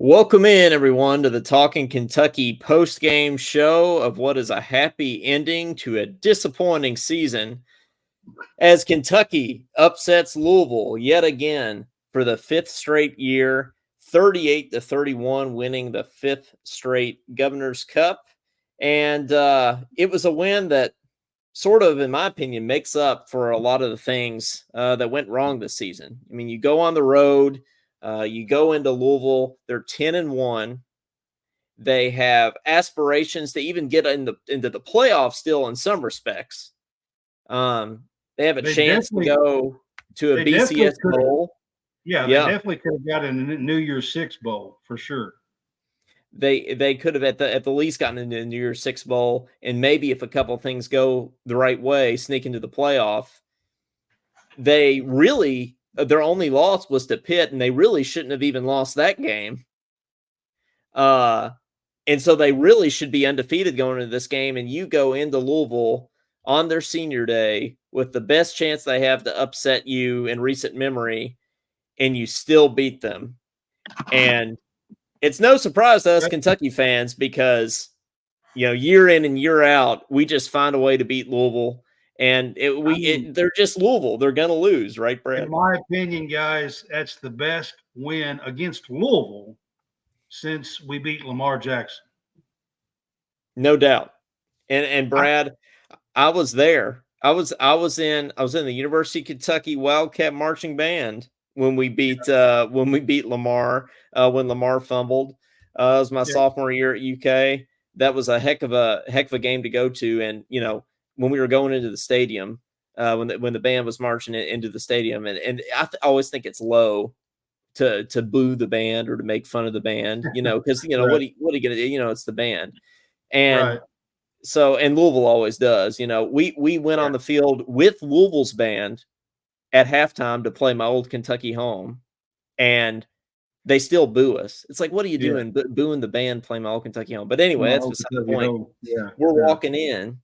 Welcome in, everyone, to the Talkin Kentucky post-game show of what is a happy ending to a disappointing season as Kentucky upsets Louisville yet again for the fifth straight year, 38-31, winning the fifth straight Governor's Cup. And it was a win that sort of, in my opinion, makes up for a lot of the things that went wrong this season. I mean, you go on the road. You go into Louisville, they're 10-1. They have aspirations to even get into the playoffs still in some respects. They have a chance to go to a BCS bowl. Yeah, they definitely could have got a New Year's Six bowl for sure. They could have at the least gotten into the New Year's Six bowl, and maybe if a couple of things go the right way, sneak into the playoff. They really their only loss was to Pitt, and they really shouldn't have even lost that game. And so they really should be undefeated going into this game. And you go into Louisville on their senior day with the best chance they have to upset you in recent memory, and you still beat them. And it's no surprise to us Kentucky fans because, year in and year out, we just find a way to beat Louisville. And they're just Louisville. They're going to lose, right, Brad? In my opinion, guys, that's the best win against Louisville since we beat Lamar Jackson. No doubt. And Brad, I was there. I was in the University of Kentucky Wildcat Marching Band when we beat Lamar when Lamar fumbled. It was my sophomore year at UK. That was a heck of a game to go to, and when we were going into the stadium, when the band was marching into the stadium, and I always think it's low to boo the band or to make fun of the band, because Right. what are you gonna do? It's the band, and right. so and Louisville always does. We went on the field with Louisville's band at halftime to play my old Kentucky home, and they still boo us. It's like, what are you doing, booing the band playing my old Kentucky home? But anyway, that's beside the point. We're walking in.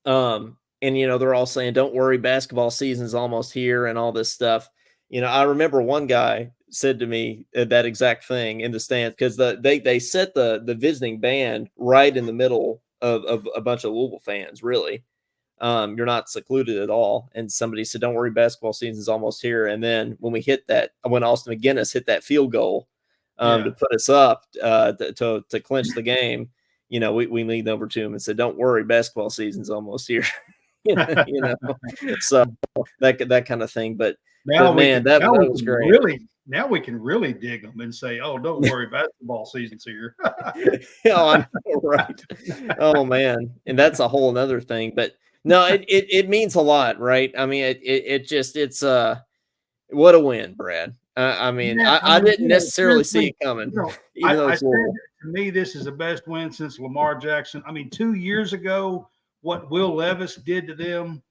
And they're all saying, "Don't worry, basketball season's almost here," and all this stuff. I remember one guy said to me that exact thing in the stands because they set the visiting band right in the middle of a bunch of Louisville fans. Really, you're not secluded at all. And somebody said, "Don't worry, basketball season's almost here." And then when Austin McGinnis hit that field goal to put us up to clinch the game. We leaned over to him and said, "Don't worry, basketball season's almost here." So that kind of thing. But man, that was great. Now we can really dig them and say, "Oh, don't worry, basketball season's here." I know, right? Oh man, and that's a whole another thing. But no, it means a lot, right? I mean, it's what a win, Brad. I didn't necessarily see it coming. Even though it's Louisville. To me, this is the best win since Lamar Jackson. 2 years ago, what Will Levis did to them,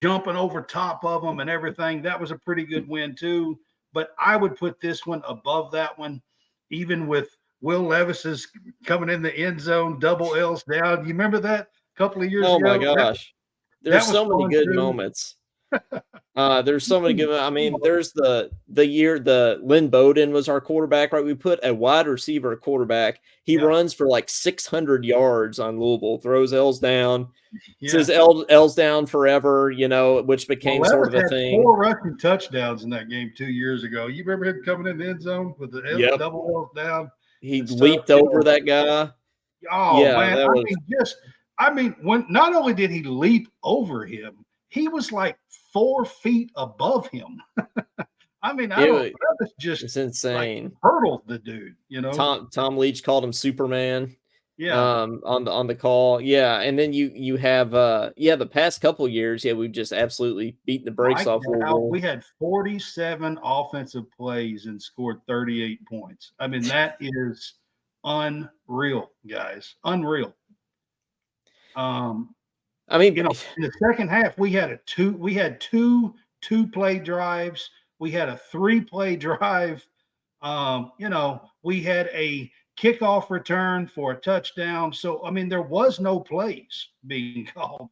jumping over top of them and everything, that was a pretty good win too. But I would put this one above that one, even with Will Levis's coming in the end zone, double L's down. You remember that a couple of years ago? Oh my gosh. There's so many good moments. There's so many good. There's the year Lynn Bowden was our quarterback, right? We put a wide receiver at quarterback. He runs for like 600 yards on Louisville, throws L's down, says L's down forever, which became sort of a thing. 4 rushing touchdowns in that game 2 years ago. You remember him coming in the end zone with the double L's down? He leaped over that guy. Oh yeah, man! When not only did he leap over him, he was like 4 feet above him. It's insane. Like, hurdled the dude, Tom Leach called him Superman. Yeah. On the call. Yeah. And then you have the past couple of years, we've just absolutely beaten the brakes off Louisville. We had 47 offensive plays and scored 38 points. That is unreal, guys. Unreal. In the second half, we had two 2-play drives. We had a 3-play drive. We had a kickoff return for a touchdown. So, there was no plays being called,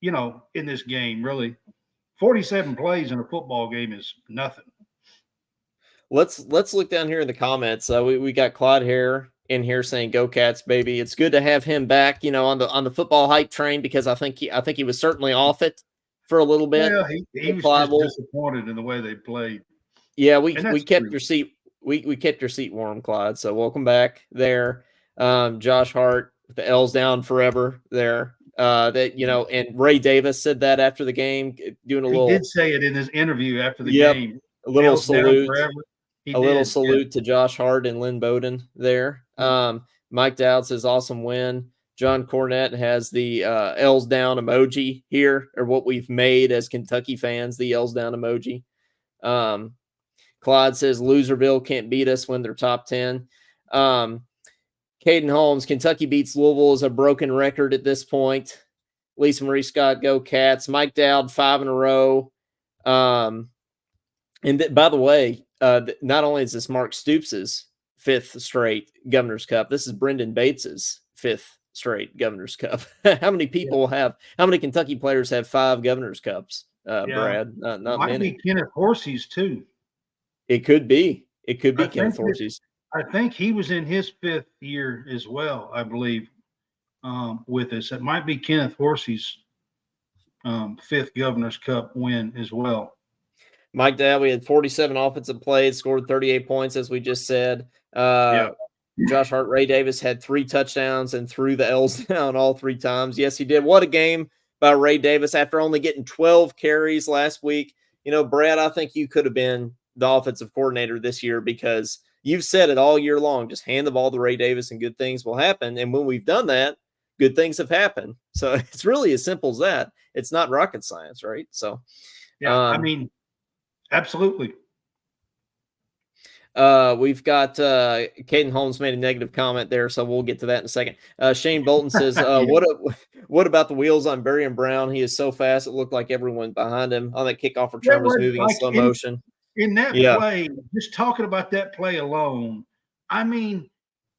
in this game, really. 47 plays in a football game is nothing. let's look down here in the comments. We got Claude Hare in here saying "Go Cats, baby." It's good to have him back, on the football hype train, because I think he was certainly off it for a little bit. Well, he was Claude, just disappointed in the way they played, yeah, and we that's kept true. your seat. We kept your seat warm, Clyde. So welcome back there. Josh Hart, the L's down forever there. And Ray Davis said that after the game, doing a He did little, say it in his interview after the yep, game. a little L's down salute, forever. He a little did. Yeah. salute to Josh Hart and Lynn Bowden there. Mike Dowd says awesome win. John Cornett has the L's down emoji here, or what we've made as Kentucky fans, the L's down emoji. Clyde says Loserville can't beat us when they're top 10. Caden Holmes, Kentucky beats Louisville is a broken record at this point. Lisa Marie Scott, go Cats. Mike Dowd, 5 in a row. By the way, not only is this Mark Stoops' 5th straight Governor's Cup, this is Brendan Bates's 5th straight Governor's Cup. How many Kentucky players have 5 Governor's Cups, Brad? Not Might many. be Kenneth Horsey's too. It could be. It could be I think Kenneth Horsey's. I think he was in his 5th year as well, I believe, with us. It might be Kenneth Horsey's 5th Governor's Cup win as well. Mike Dowd, we had 47 offensive plays, scored 38 points, as we just said. Josh Hart, Ray Davis had 3 touchdowns and threw the L's down all 3 times. Yes, he did. What a game by Ray Davis after only getting 12 carries last week. Brad, I think you could have been the offensive coordinator this year, because you've said it all year long. Just hand the ball to Ray Davis and good things will happen. And when we've done that, good things have happened. So it's really as simple as that. It's not rocket science, right? So, I mean, absolutely. We've got Caden Holmes made a negative comment there, so we'll get to that in a second. Shane Bolton says, what about the wheels on Barry and Brown? He is so fast, it looked like everyone behind him on that kickoff return was moving in slow motion. In that play, just talking about that play alone, I mean,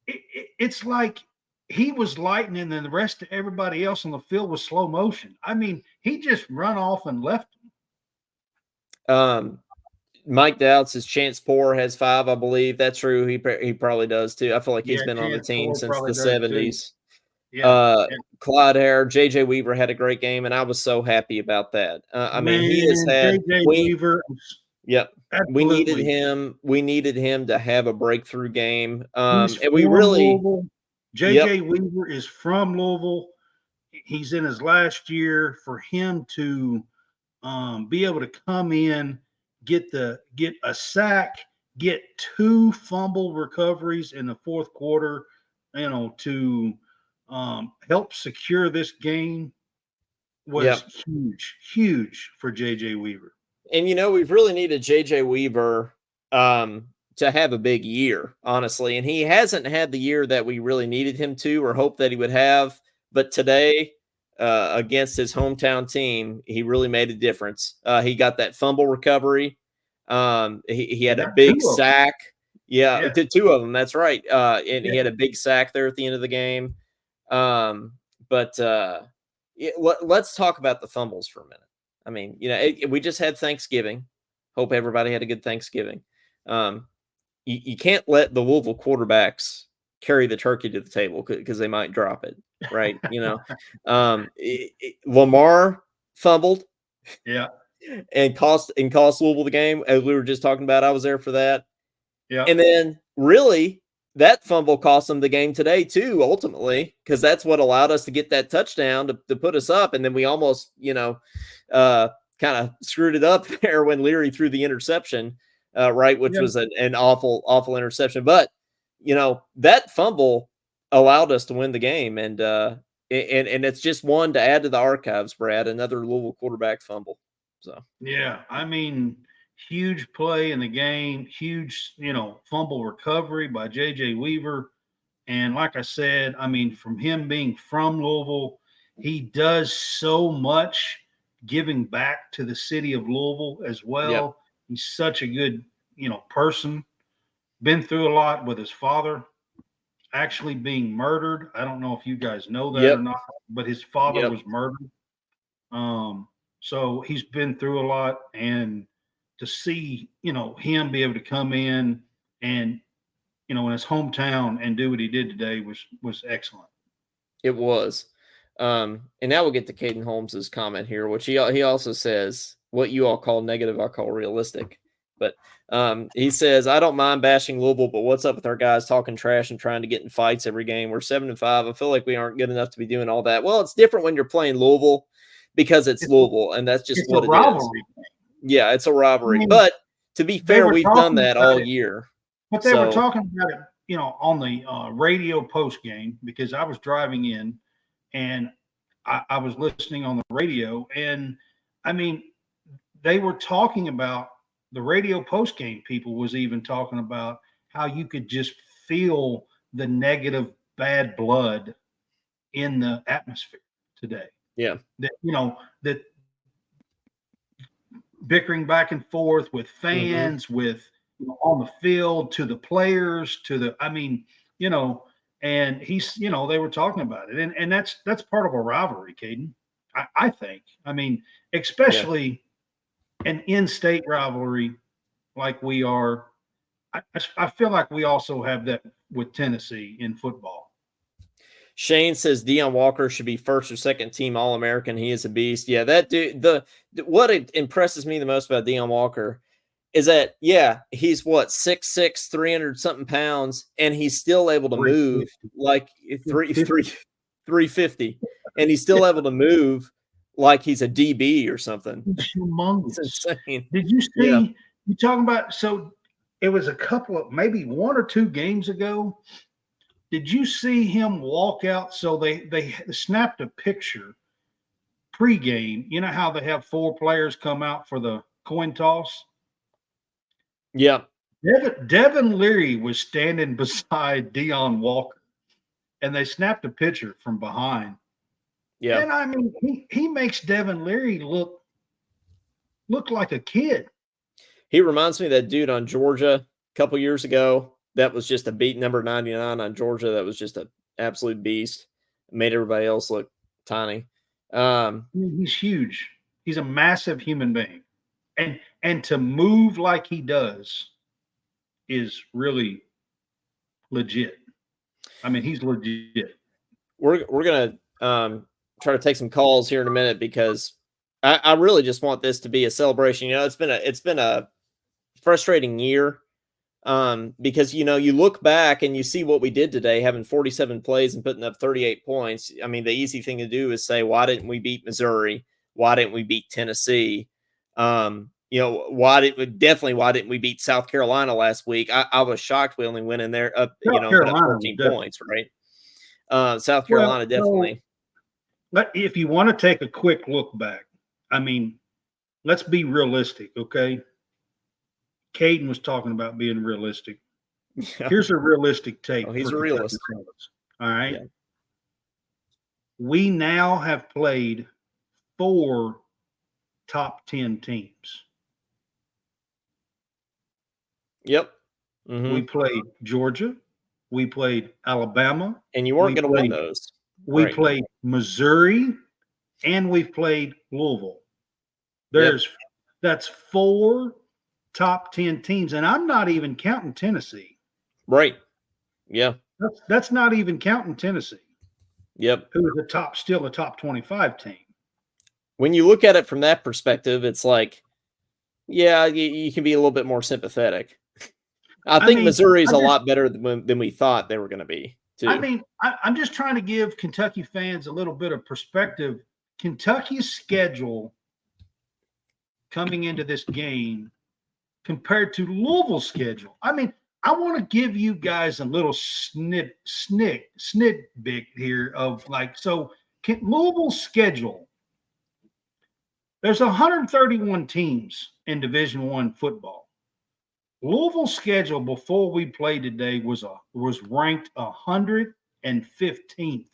it's like he was lightning and the rest of everybody else on the field was slow motion. I mean, he just run off and left him. Mike Dowd says Chance Poore has 5, I believe. That's true. He probably does too. I feel like he's been on the team since the 70s. Clyde Hare, JJ Weaver had a great game, and I was so happy about that. He has had JJ Weaver. Yep. Absolutely. We needed him to have a breakthrough game. JJ Weaver is from Louisville. He's in his last year. For him to be able to come in, get a sack, get 2 fumble recoveries in the 4th quarter, to help secure this game was huge for JJ Weaver. And we've really needed JJ Weaver to have a big year, honestly. And he hasn't had the year that we really needed him to, or hoped that he would have. But today, against his hometown team, he really made a difference. He got that fumble recovery. He had a big sack. Yeah, 2 of them. That's right. And he had a big sack there at the end of the game. Let's talk about the fumbles for a minute. We just had Thanksgiving. Hope everybody had a good Thanksgiving. You can't let the Louisville quarterbacks carry the turkey to the table, because they might drop it, right? Lamar fumbled, and cost Louisville the game, as we were just talking about. I was there for that, and then really that fumble cost them the game today too, ultimately, because that's what allowed us to get that touchdown to put us up, and then we almost, kind of screwed it up there when Leary threw the interception, right, which was an awful interception. But that fumble allowed us to win the game, and it's just one to add to the archives, Brad. Another Louisville quarterback fumble. So huge play in the game, huge fumble recovery by JJ Weaver, and like I said, from him being from Louisville, he does so much giving back to the city of Louisville as well. He's such a good person. Been through a lot with his father actually being murdered. I don't know if you guys know that or not, but his father was murdered. So he's been through a lot, and to see, him be able to come in and, in his hometown and do what he did today was excellent. It was. And now we'll get to Caden Holmes's comment here, which he also says, what you all call negative, I call realistic. But he says, I don't mind bashing Louisville, but what's up with our guys talking trash and trying to get in fights every game? We're 7-5. I feel like we aren't good enough to be doing all that. Well, it's different when you're playing Louisville because it's Louisville, and that's just what it is. Yeah, it's a rivalry. I mean, but to be fair, we've done that all year. But they were talking about it, on the radio post game, because I was driving in and I was listening on the radio. And I mean, they were talking about the radio post game. People was even talking about how you could just feel the negative, bad blood in the atmosphere today. Yeah. That, that bickering back and forth with fans, with, on the field, to the players, and he's, they were talking about it. And that's part of a rivalry, Caden, I think. I mean, especially an in-state rivalry like we are. I feel like we also have that with Tennessee in football. Shane says Deion Walker should be first or second team All-American. He is a beast. Yeah, that dude, what impresses me the most about Deion Walker is that, he's 6'6", 300-something pounds, and he's still able to move like 350, and he's still able to move like he's a DB or something. It's humongous. It's insane. Did you see, you talking about, so it was a couple of, maybe 1 or 2 games ago, did you see him walk out? So they snapped a picture pregame. You know how they have 4 players come out for the coin toss? Yeah. Devin Leary was standing beside Deion Walker, and they snapped a picture from behind. Yeah. And I mean, he makes Devin Leary look like a kid. He reminds me of that dude on Georgia a couple years ago. That was just a beat, number 99 on Georgia. That was just an absolute beast. Made everybody else look tiny. He's huge. He's a massive human being. And to move like he does is really legit. I mean, he's legit. We're going to try to take some calls here in a minute, because I really just want this to be a celebration. It's been a frustrating year. Because, you look back and you see what we did today, having 47 plays and putting up 38 points. I mean, the easy thing to do is say, why didn't we beat Missouri? Why didn't we beat Tennessee? Why didn't we beat South Carolina last week? I was shocked we only went in there up, put up 14 points, right? South Carolina, definitely. If you want to take a quick look back, I mean, let's be realistic, okay? Caden was talking about being realistic. Yeah. Here's a realistic take. He's a realist. All right. Yeah. We now have played 4 top 10 teams. Yep. We played Georgia. We played Alabama. And you weren't going to win those. We played Missouri, and we've played Louisville. That's 4 top 10 teams, and I'm not even counting Tennessee. Right. Yeah. That's not even counting Tennessee. Yep. Who is still a top 25 team. When you look at it from that perspective, it's like, you can be a little bit more sympathetic. I think Missouri is a lot better than we thought they were going to be, too. I mean, I'm just trying to give Kentucky fans a little bit of perspective. Kentucky's schedule coming into this game compared to Louisville's schedule. I mean, I want to give you guys a little snidbit here of Louisville's schedule. There's 131 teams in Division I football. Louisville's schedule before we played today was ranked 115th. It's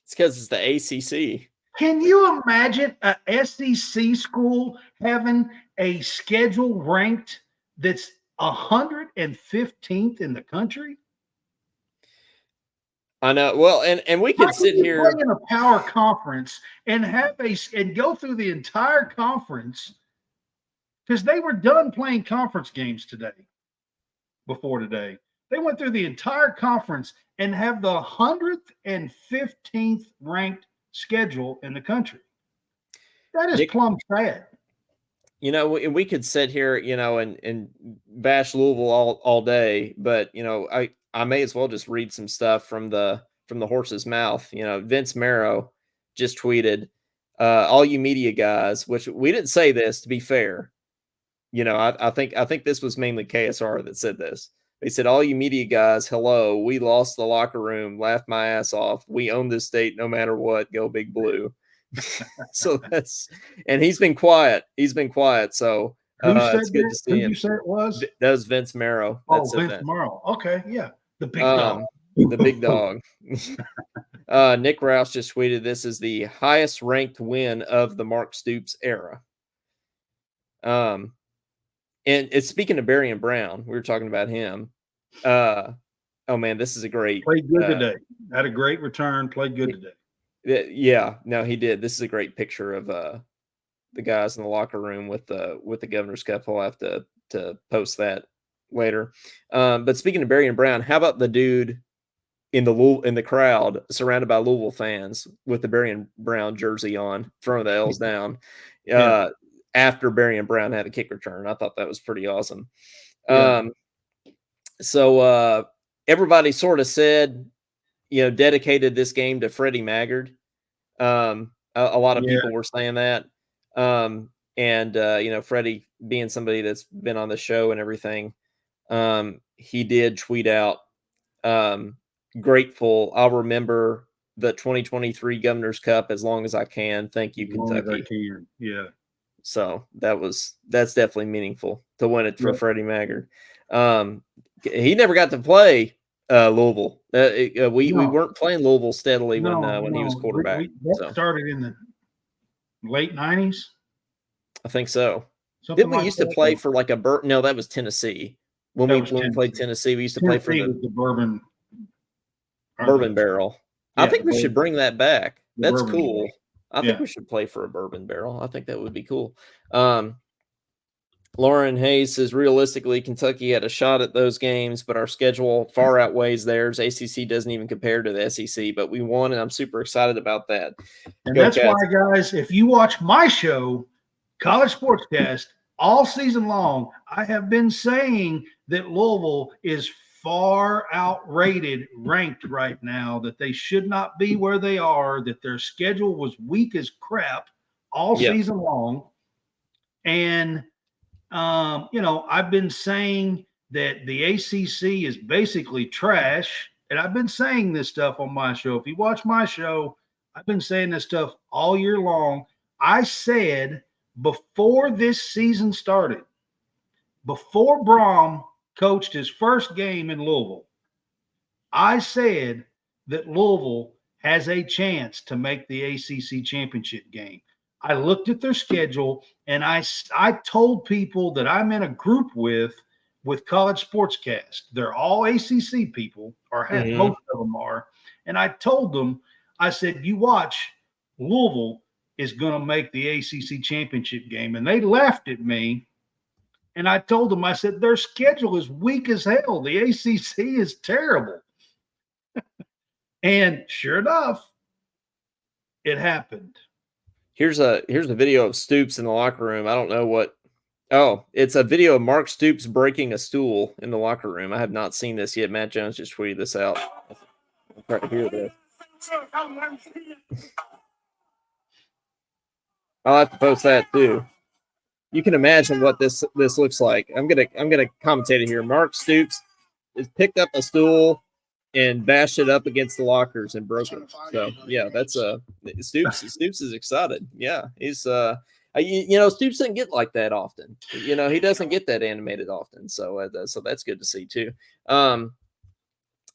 because it's the ACC. Can you imagine a SEC school having a schedule ranked that's 115th in the country? I know. Well, and we could sit here in a power conference and go through the entire conference because they were done playing conference games before today. They went through the entire conference and have the 115th ranked schedule in the country. That is plumb sad. We could sit here, and bash Louisville all day, but I may as well just read some stuff from the horse's mouth. Vince Marrow just tweeted, all you media guys, which we didn't say this, to be fair. I think this was mainly KSR that said this. They said, all you media guys, hello, we lost the locker room, laughed my ass off. We own this state no matter what. Go Big Blue. So and he's been quiet. So it's good to see him. Who you said it was? That was Vince Marrow. Vince Marrow. Okay, yeah. The big dog. The big dog. Nick Rouse just tweeted, this is the highest ranked win of the Mark Stoops era. And it's speaking of Barry and Brown, we were talking about him. Oh man, this is a great. Played good today. Had a great return. Played good today. Yeah, no, he did. This is a great picture of the guys in the locker room with the Governor's Cup. We'll have to post that later. But speaking of Barry and Brown, how about the dude in the crowd surrounded by Louisville fans with the Barry and Brown jersey on, throwing the L's down? Yeah. After Barry and Brown had a kick return. I thought that was pretty awesome. Yeah. So everybody sort of said, dedicated this game to Freddie Maggard. A lot of people were saying that. Freddie being somebody that's been on the show and everything, he did tweet out, grateful. I'll remember the 2023 Governor's Cup as long as I can. Thank you, Kentucky. Yeah. So that's definitely meaningful to win it for Freddie Maggard. He never got to play Louisville. We weren't playing Louisville steadily when he was quarterback. That started in the late 90s. I think so. Didn't we used to play for like no, that was Tennessee. When we played Tennessee, we used to play for the Bourbon Barrel. I think we should bring that back. That's cool. I think we should play for a Bourbon Barrel. I think that would be cool. Lauren Hayes says, realistically, Kentucky had a shot at those games, but our schedule far outweighs theirs. ACC doesn't even compare to the SEC, but we won, and I'm super excited about that. And that's why, guys, if you watch my show, College SportsCast, all season long, I have been saying that Louisville is far outrated ranked right now, that they should not be where they are, that their schedule was weak as crap all season long. And, I've been saying that the ACC is basically trash. And I've been saying this stuff on my show. If you watch my show, I've been saying this stuff all year long. I said before this season started, before Brom coached his first game in Louisville, I said that Louisville has a chance to make the ACC championship game. I looked at their schedule, and I told people that I'm in a group with College SportsCast. They're all ACC people, or most of them are. And I told them, I said, you watch, Louisville is going to make the ACC championship game. And they laughed at me. And I told them, I said, their schedule is weak as hell. The ACC is terrible. And sure enough, it happened. Here's a video of Stoops in the locker room. I don't know what. Oh, it's a video of Mark Stoops breaking a stool in the locker room. I have not seen this yet. Matt Jones just tweeted this out. I'll try to hear this. I'll have to post that too. You can imagine what this looks like. I'm gonna commentate it here. Mark Stoops has picked up a stool and bashed it up against the lockers and broke it. So yeah, that's Stoops. Stoops is excited. Yeah, he's Stoops doesn't get like that often. He doesn't get that animated often. So that's good to see too.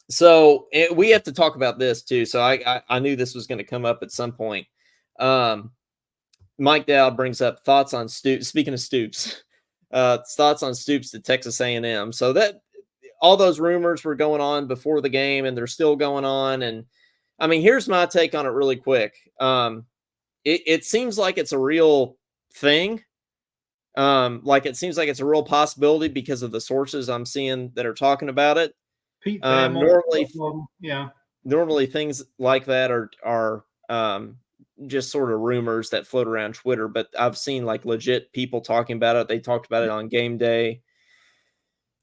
So we have to talk about this too. So I knew this was going to come up at some point. Mike Dowd brings up thoughts on Stoops. Speaking of Stoops, thoughts on Stoops to Texas A&M. So that all those rumors were going on before the game, and they're still going on. And I mean, here's my take on it really quick. It seems like it's a real thing. Like it seems like it's a real possibility because of the sources I'm seeing that are talking about it. Pete Um, Thamel, normally, yeah. normally things like that are just sort of rumors that float around Twitter, but I've seen like legit people talking about it. They talked about it on game day.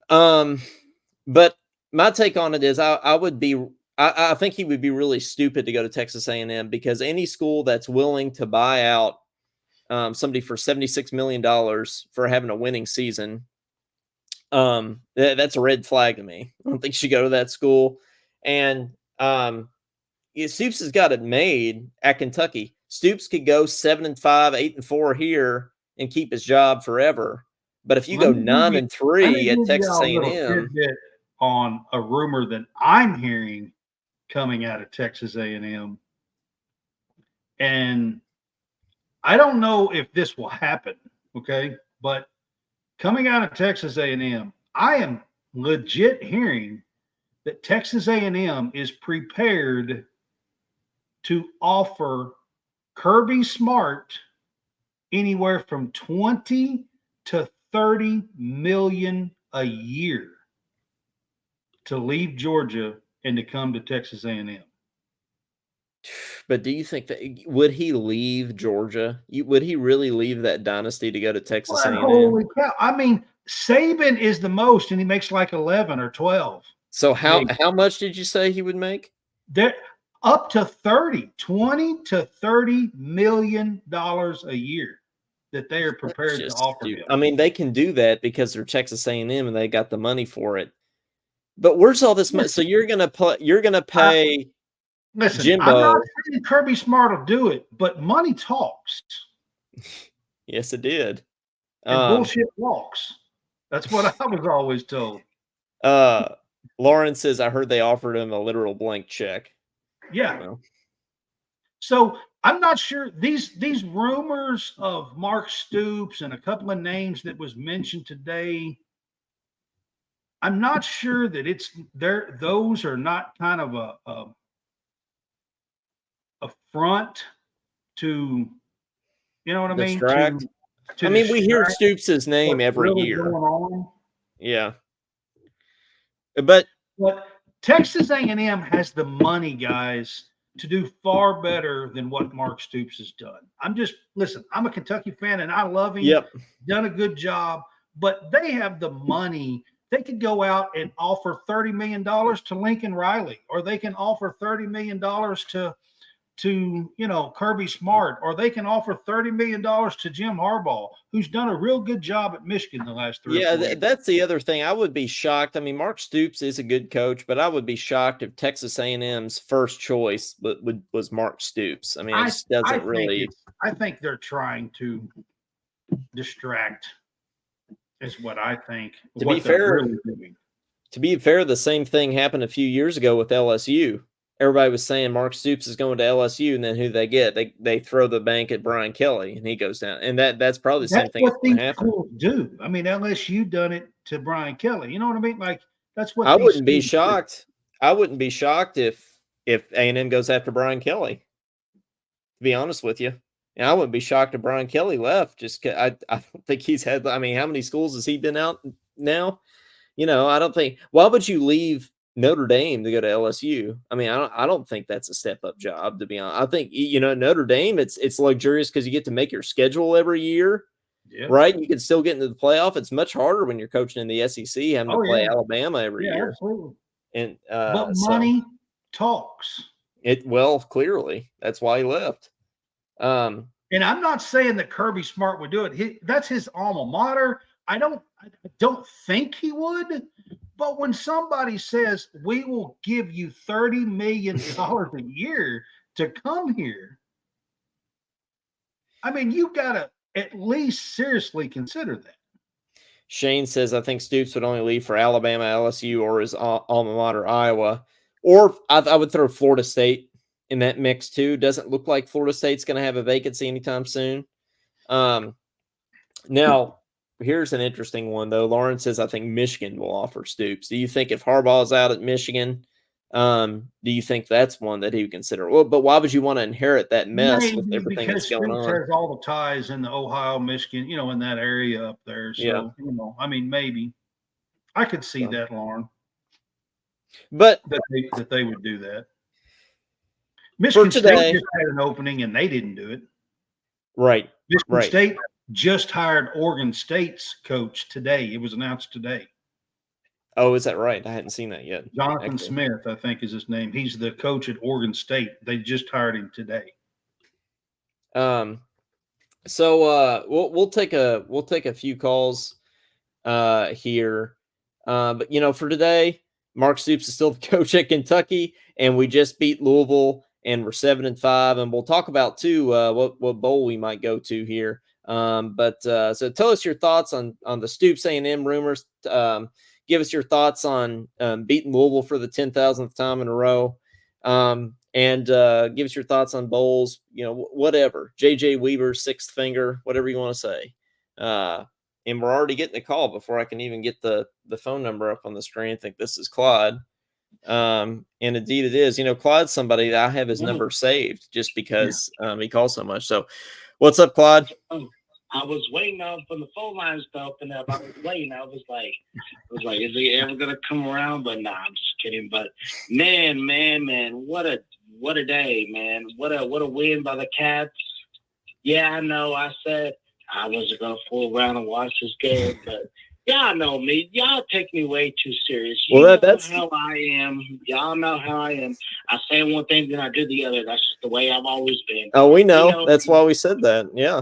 But my take on it is I would be I think he would be really stupid to go to Texas A&M because any school that's willing to buy out somebody for $76 million for having a winning season, that's a red flag to me. I don't think you should go to that school. And Stoops has got it made at Kentucky. Stoops could go 7-5, 8-4 here and keep his job forever. But if you go Let 9-3 me at give you Texas a little A&M, tidbit on a rumor that I'm hearing coming out of Texas A&M, and I don't know if this will happen. Okay, but coming out of Texas A&M, I am legit hearing that Texas A&M is prepared to offer Kirby Smart anywhere from 20 to 30 million a year to leave Georgia and to come to Texas A&M. but do you think that would he leave Georgia? Would he really leave that dynasty to go to Texas Well, A&M? holy cow! I mean, Saban is the most, and he makes like 11 or 12. So Maybe. how much did you say he would make? They're up to 20 to 30 million dollars a year that they are That's prepared to just offer stupid. him. I mean, they can do that because they're Texas A&M and they got the money for it. But where's all this money? So you're gonna I, pay listen, I'm not Jimbo. saying Kirby Smart will do it, but money talks Yes, it did. and Um, bullshit walks. That's what I was always told. uh, Lauren says I heard they offered him a literal blank check. Yeah. Well, So I'm not sure these rumors of Mark Stoops and a couple of names that was mentioned today. I'm not sure that it's there. Those are not kind of a front to, you know what I mean, distract. to I mean, we hear distract Stoops' name what's every really year. going on. Yeah, but But Texas A&M has the money, guys, to do far better than what Mark Stoops has done. Listen, I'm a Kentucky fan and I love him. yep. Done a good job, but they have the money. They could go out and offer $30 million to Lincoln Riley, or they can offer $30 million to Kirby Smart, or they can offer $30 million to Jim Harbaugh, who's done a real good job at Michigan the last 3 or 4 years. That's the other thing. I would be shocked. I mean, Mark Stoops is a good coach, but I would be shocked if Texas A&M's first choice was Mark Stoops. I mean, it I just I doesn't think really. I think they're trying to distract is what I think To be what they're fair, really doing. the same thing happened a few years ago with LSU. Everybody was saying Mark Stoops is going to LSU, and then who they get? They throw the bank at Brian Kelly, and he goes down. And that's probably the same That's thing what that's going these to happen. schools do. I mean, LSU done it to Brian Kelly. You know what I mean? Like that's what I these wouldn't be schools do. shocked. I wouldn't be shocked if A&M goes after Brian Kelly. To be honest with you, and I wouldn't be shocked if Brian Kelly left. Just 'cause I don't think he's had. I mean, how many schools has he been out now? I don't think. Why would you leave Notre Dame to go to LSU? I mean, I don't think that's a step up job. To be honest, I think Notre Dame. It's luxurious because you get to make your schedule every year, Yeah. right? You can still get into the playoff. It's much harder when you're coaching in the SEC, having to Oh play yeah. Alabama every Yeah, year, absolutely. and But so money talks. clearly that's why he left. And I'm not saying that Kirby Smart would do it. That's his alma mater. I don't think he would. But when somebody says we will give you $30 million a year to come here, I mean, you got to at least seriously consider that. Shane says, I think Stoops would only leave for Alabama, LSU, or his alma mater, Iowa. Or I would throw Florida State in that mix too. Doesn't look like Florida State's going to have a vacancy anytime soon. Now, here's an interesting one, though. Lauren says, I think Michigan will offer Stoops. Do you think if Harbaugh's out at Michigan, Do you think that's one that he would consider? Well, but why would you want to inherit that mess with Maybe everything that's because going Stoops on? has all the ties in the Ohio, Michigan, in that area up there. Yeah. So, I mean, maybe I could see So, that, Lauren, but that they would do that. for Michigan State today, just had an opening and they didn't do it. right, Michigan right. State just hired Oregon State's coach today. It was announced today. Oh, is that right? I hadn't seen that yet. Jonathan Actually. Smith, I think is his name. He's the coach at Oregon State. They just hired him today. So we'll take a few calls here. But for today, Mark Stoops is still the coach at Kentucky, and we just beat Louisville, and we're 7-5. And we'll talk about too what bowl we might go to here. So tell us your thoughts on the Stoops A&M rumors. Give us your thoughts on beating Louisville for the 10,000th time in a row. And give us your thoughts on bowls. Whatever. JJ Weaver's sixth finger, whatever you want to say. And we're already getting a call before I can even get the phone number up on the screen. I think this is Claude. And indeed it is. Claude's somebody that I have his number saved just because he calls so much. So what's up, Claude? I was waiting for the phone lines to open up. I was waiting. I was like, is he ever gonna come around? But nah, I'm just kidding. But man, what a day, man. What a win by the Cats. Yeah, I know. I said I wasn't gonna fool around and watch this game, but y'all know me. Y'all take me way too serious. That's how I am. Y'all know how I am. I say one thing, then I do the other. That's just the way I've always been. Oh, we know. That's why we said that. Yeah.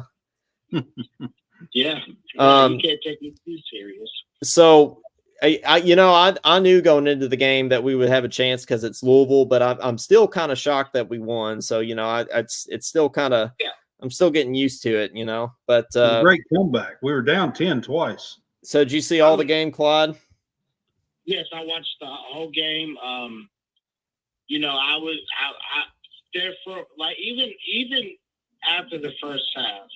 Yeah. You can't take me too serious. So I knew going into the game that we would have a chance because it's Louisville, but I'm still kind of shocked that we won. So it's still kind of I'm still getting used to it, But it was a great comeback. We were down 10 twice. So did you see all the game, Claude? Yes, I watched the whole game. I was there for like even after the first half.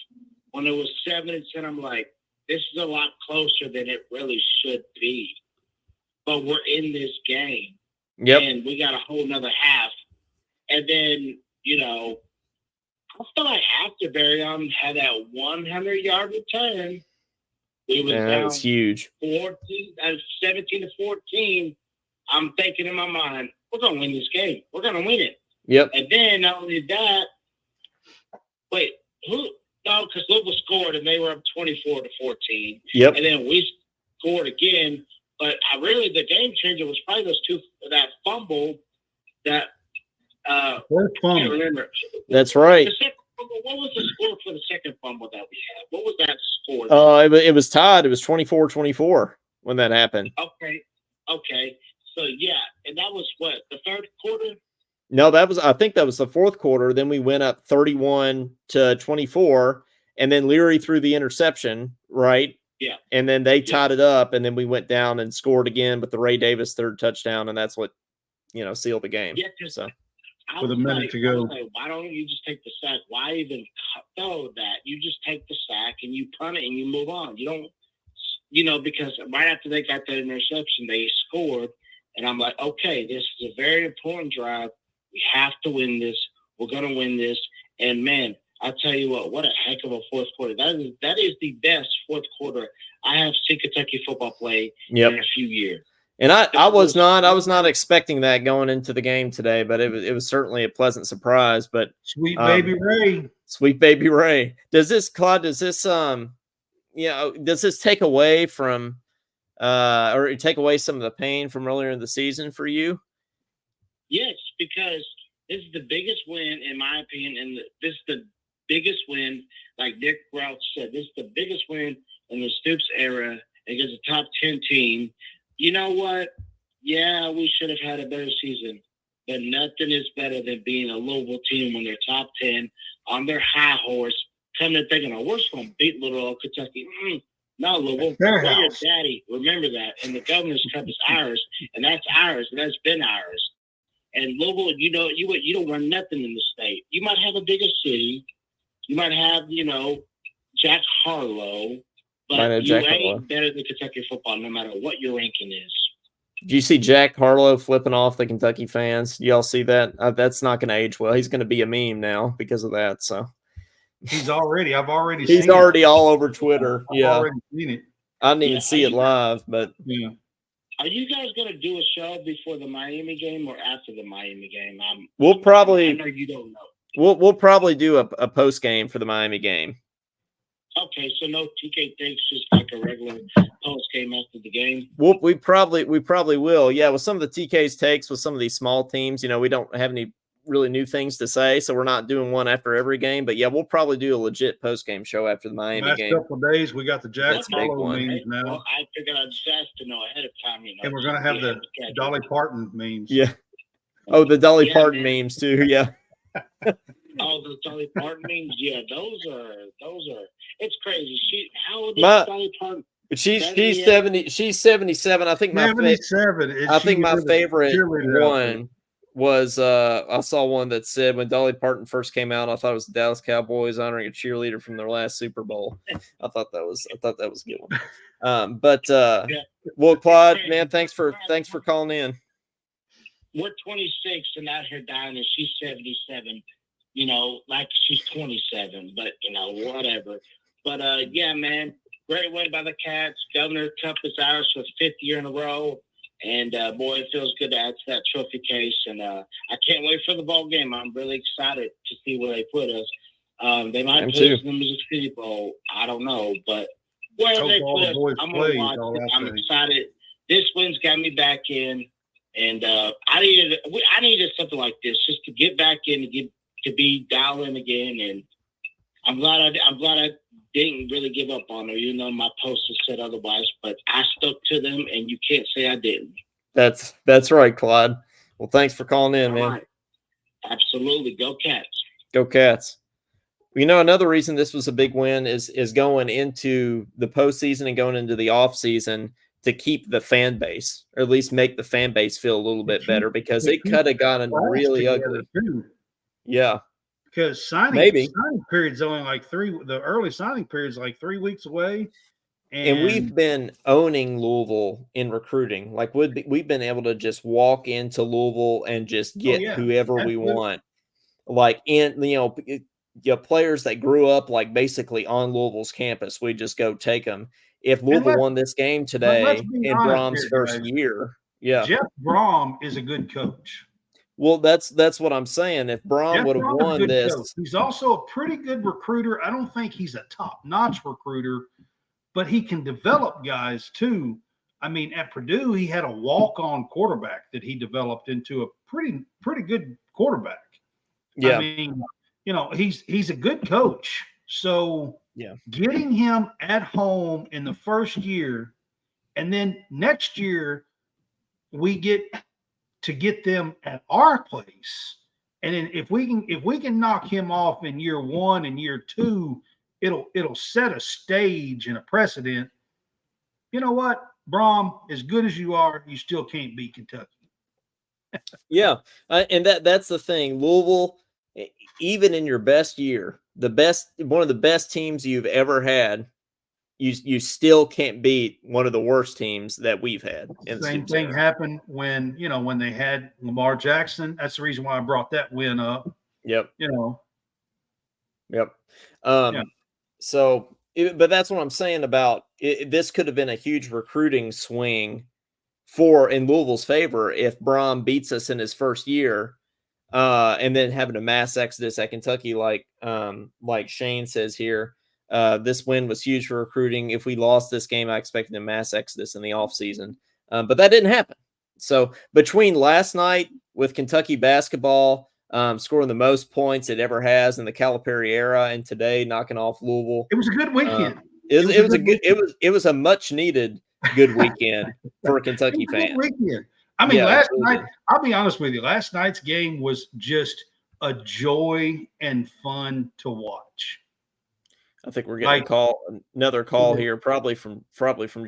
When it was 7-10, I'm like, this is a lot closer than it really should be. But we're in this game. Yep. And we got a whole nother half. And then, I feel like Afterbury had that 100-yard return. We was down that was huge. 17-14. I'm thinking in my mind, we're going to win this game. We're going to win it. Yep. And then not only that, wait, who? No, because Louisville scored and they were up 24-14. Yep. And then we scored again. But the game changer was probably that fumble that I can't remember. That's right. What was the score for the second fumble that we had? What was that score? It was tied. It was 24-24 when that happened. Okay. So yeah, and that was what, the third quarter? No, I think that was the fourth quarter. Then we went up 31-24, and then Leary threw the interception, right? Yeah. And then they tied it up, and then we went down and scored again with the Ray Davis third touchdown, and that's what sealed the game. Yeah, so with a minute to go. Why don't you just take the sack? Why even throw that? You just take the sack and you punt it and you move on. You don't, because right after they got that interception, they scored, and I'm like, okay, this is a very important drive. We have to win this. We're going to win this. And, man, I'll tell you what a heck of a fourth quarter. That is the best fourth quarter I have seen Kentucky football play in a few years. And I was not expecting that going into the game today, but it was certainly a pleasant surprise. But sweet baby Ray. Does this take away from or take away some of the pain from earlier in the season for you? Yes, because this is the biggest win, in my opinion, and this is the biggest win, like Dick Rouch said, this is the biggest win in the Stoops era against a top 10 team. You know what? Yeah, we should have had a better season, but nothing is better than being a Louisville team when they're top 10 on their high horse, coming and thinking, we're just going to beat little old Kentucky. No, Louisville, we're your daddy. Remember that. And the Governor's Cup is ours, and that's ours, and that's been ours. And Louisville, you don't run nothing in the state. You might have a bigger city. You might have, Jack Harlow, but you ain't better than Kentucky football no matter what your ranking is. Did you see Jack Harlow flipping off the Kentucky fans? Y'all see that? That's not going to age well. He's going to be a meme now because of that. So I've already he's seen already it. all over Twitter. I've Yeah, already seen it. I didn't even see it live, but yeah. Are you guys going to do a show before the Miami game or after the Miami game? We'll probably. I know you don't know. We'll probably do a post game for the Miami game. Okay, so no TK takes, just like a regular post game after the game. We probably will. Yeah, with some of the TK's takes with some of these small teams, we don't have any really new things to say, so we're not doing one after every game. But yeah, we'll probably do a legit post game show after the Miami game. Last couple of days, we got the Jack Harlow memes now. Well, I figured I'd just ask to know ahead of time. And we're gonna have the Dolly Parton memes. Yeah. Oh, the Dolly Parton memes too. Yeah. Oh, the Dolly Parton memes. Yeah, those are. It's crazy. How old is Dolly Parton? She's 70. She's 77. I think my 77. I think my favorite one was I saw one that said when Dolly Parton first came out, I thought it was the Dallas Cowboys honoring a cheerleader from their last Super Bowl. I thought that was a good one. Well, Claude, man, thanks for calling in. We're 26 and out here dying, and she's 77. Like she's 27, but whatever. But yeah, man, great win by the Cats. Governor Cup is ours for the 5th year in a row, and boy, it feels good to add to that trophy case. And I can't wait for the ball game. I'm really excited to see where they put us. They might put us in the Mississippi Bowl. I don't know, but wherever they put us, I'm gonna watch it. I'm excited. This win's got me back in, and I needed something like this just to get back in to be dialing again, and I'm glad I didn't really give up on her. My posters said otherwise, but I stuck to them, and you can't say I didn't. That's right, Clyde. Well, thanks for calling in, man. Right. Absolutely, go Cats. Go Cats. Another reason this was a big win is going into the postseason and going into the off season to keep the fan base, or at least make the fan base feel a little bit better, because it could have gotten really ugly. Yeah. Because signing period's only the early signing period's like 3 weeks away. And we've been owning Louisville in recruiting. Like we've been able to just walk into Louisville and just get whoever we want. Like players that grew up like basically on Louisville's campus, we just go take them. If Louisville won this game today in Brom's first year, Jeff Brom is a good coach. Well, that's what I'm saying. If Brom would have won this, coach. He's also a pretty good recruiter. I don't think he's a top-notch recruiter, but he can develop guys too. I mean, at Purdue, he had a walk-on quarterback that he developed into a pretty good quarterback. Yeah. I mean, he's a good coach. So getting him at home in the first year, and then next year we get them at our place, and then if we can knock him off in year 1 and year 2, it'll set a stage and a precedent. You know what, Brom, as good as you are, you still can't beat Kentucky. Yeah, and that's the thing. Louisville, even in your best year, one of the best teams you've ever had, you still can't beat one of the worst teams that we've had. Same thing happened when they had Lamar Jackson. That's the reason why I brought that win up. Yep. Yep. So, but that's what I'm saying about it. This could have been a huge recruiting swing in Louisville's favor if Brom beats us in his first year, and then having a mass exodus at Kentucky, like Shane says here. This win was huge for recruiting. If we lost this game, I expected a mass exodus in the offseason. But that didn't happen. So between last night with Kentucky basketball scoring the most points it ever has in the Calipari era, and today knocking off Louisville, it was a good weekend. It was a much needed good weekend for a Kentucky fan. I mean, last night, I'll be honest with you, last night's game was just a joy and fun to watch. I think we're getting another call here, probably from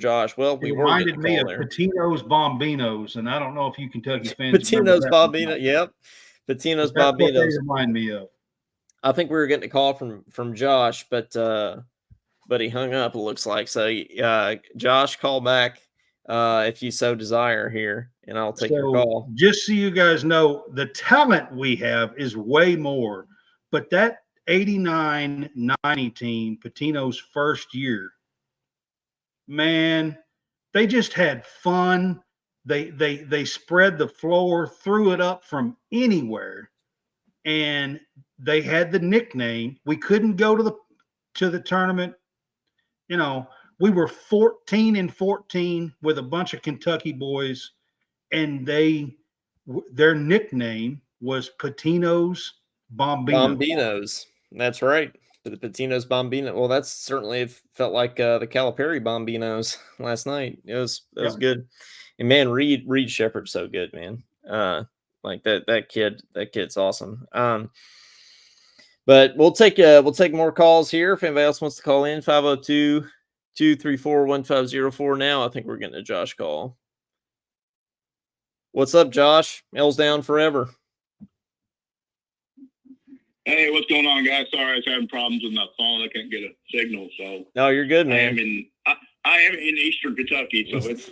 Josh. Well, we reminded me of Patino's Bombinos, and I don't know if you Kentucky fans. Patino's Bombinos, yep. Patino's Bombinos. They remind me of. I think we were getting a call from Josh, but he hung up. It looks like so. Josh, call back. if you so desire here, and I'll take your call. Just so you guys know, the talent we have is way more. But that 89-90 team, Patino's first year, man, they just had fun. They spread the floor, threw it up from anywhere, and they had the nickname. We couldn't go to the tournament. We were 14-14 with a bunch of Kentucky boys, and their nickname was Patino's Bombino. Bombinos. That's right. The Patino's Bombino. Well, that's certainly felt like the Calipari Bombinos last night. It was good. And man, Reed Shepherd's so good, man. Like that kid's awesome. But we'll take more calls here. If anybody else wants to call in, 502-234-1504 now. I think we're getting a Josh call. What's up, Josh? L's down forever. Hey, what's going on, guys? Sorry, I was having problems with my phone. I can't get a signal, so no, you're good, man. I am in Eastern Kentucky, so it's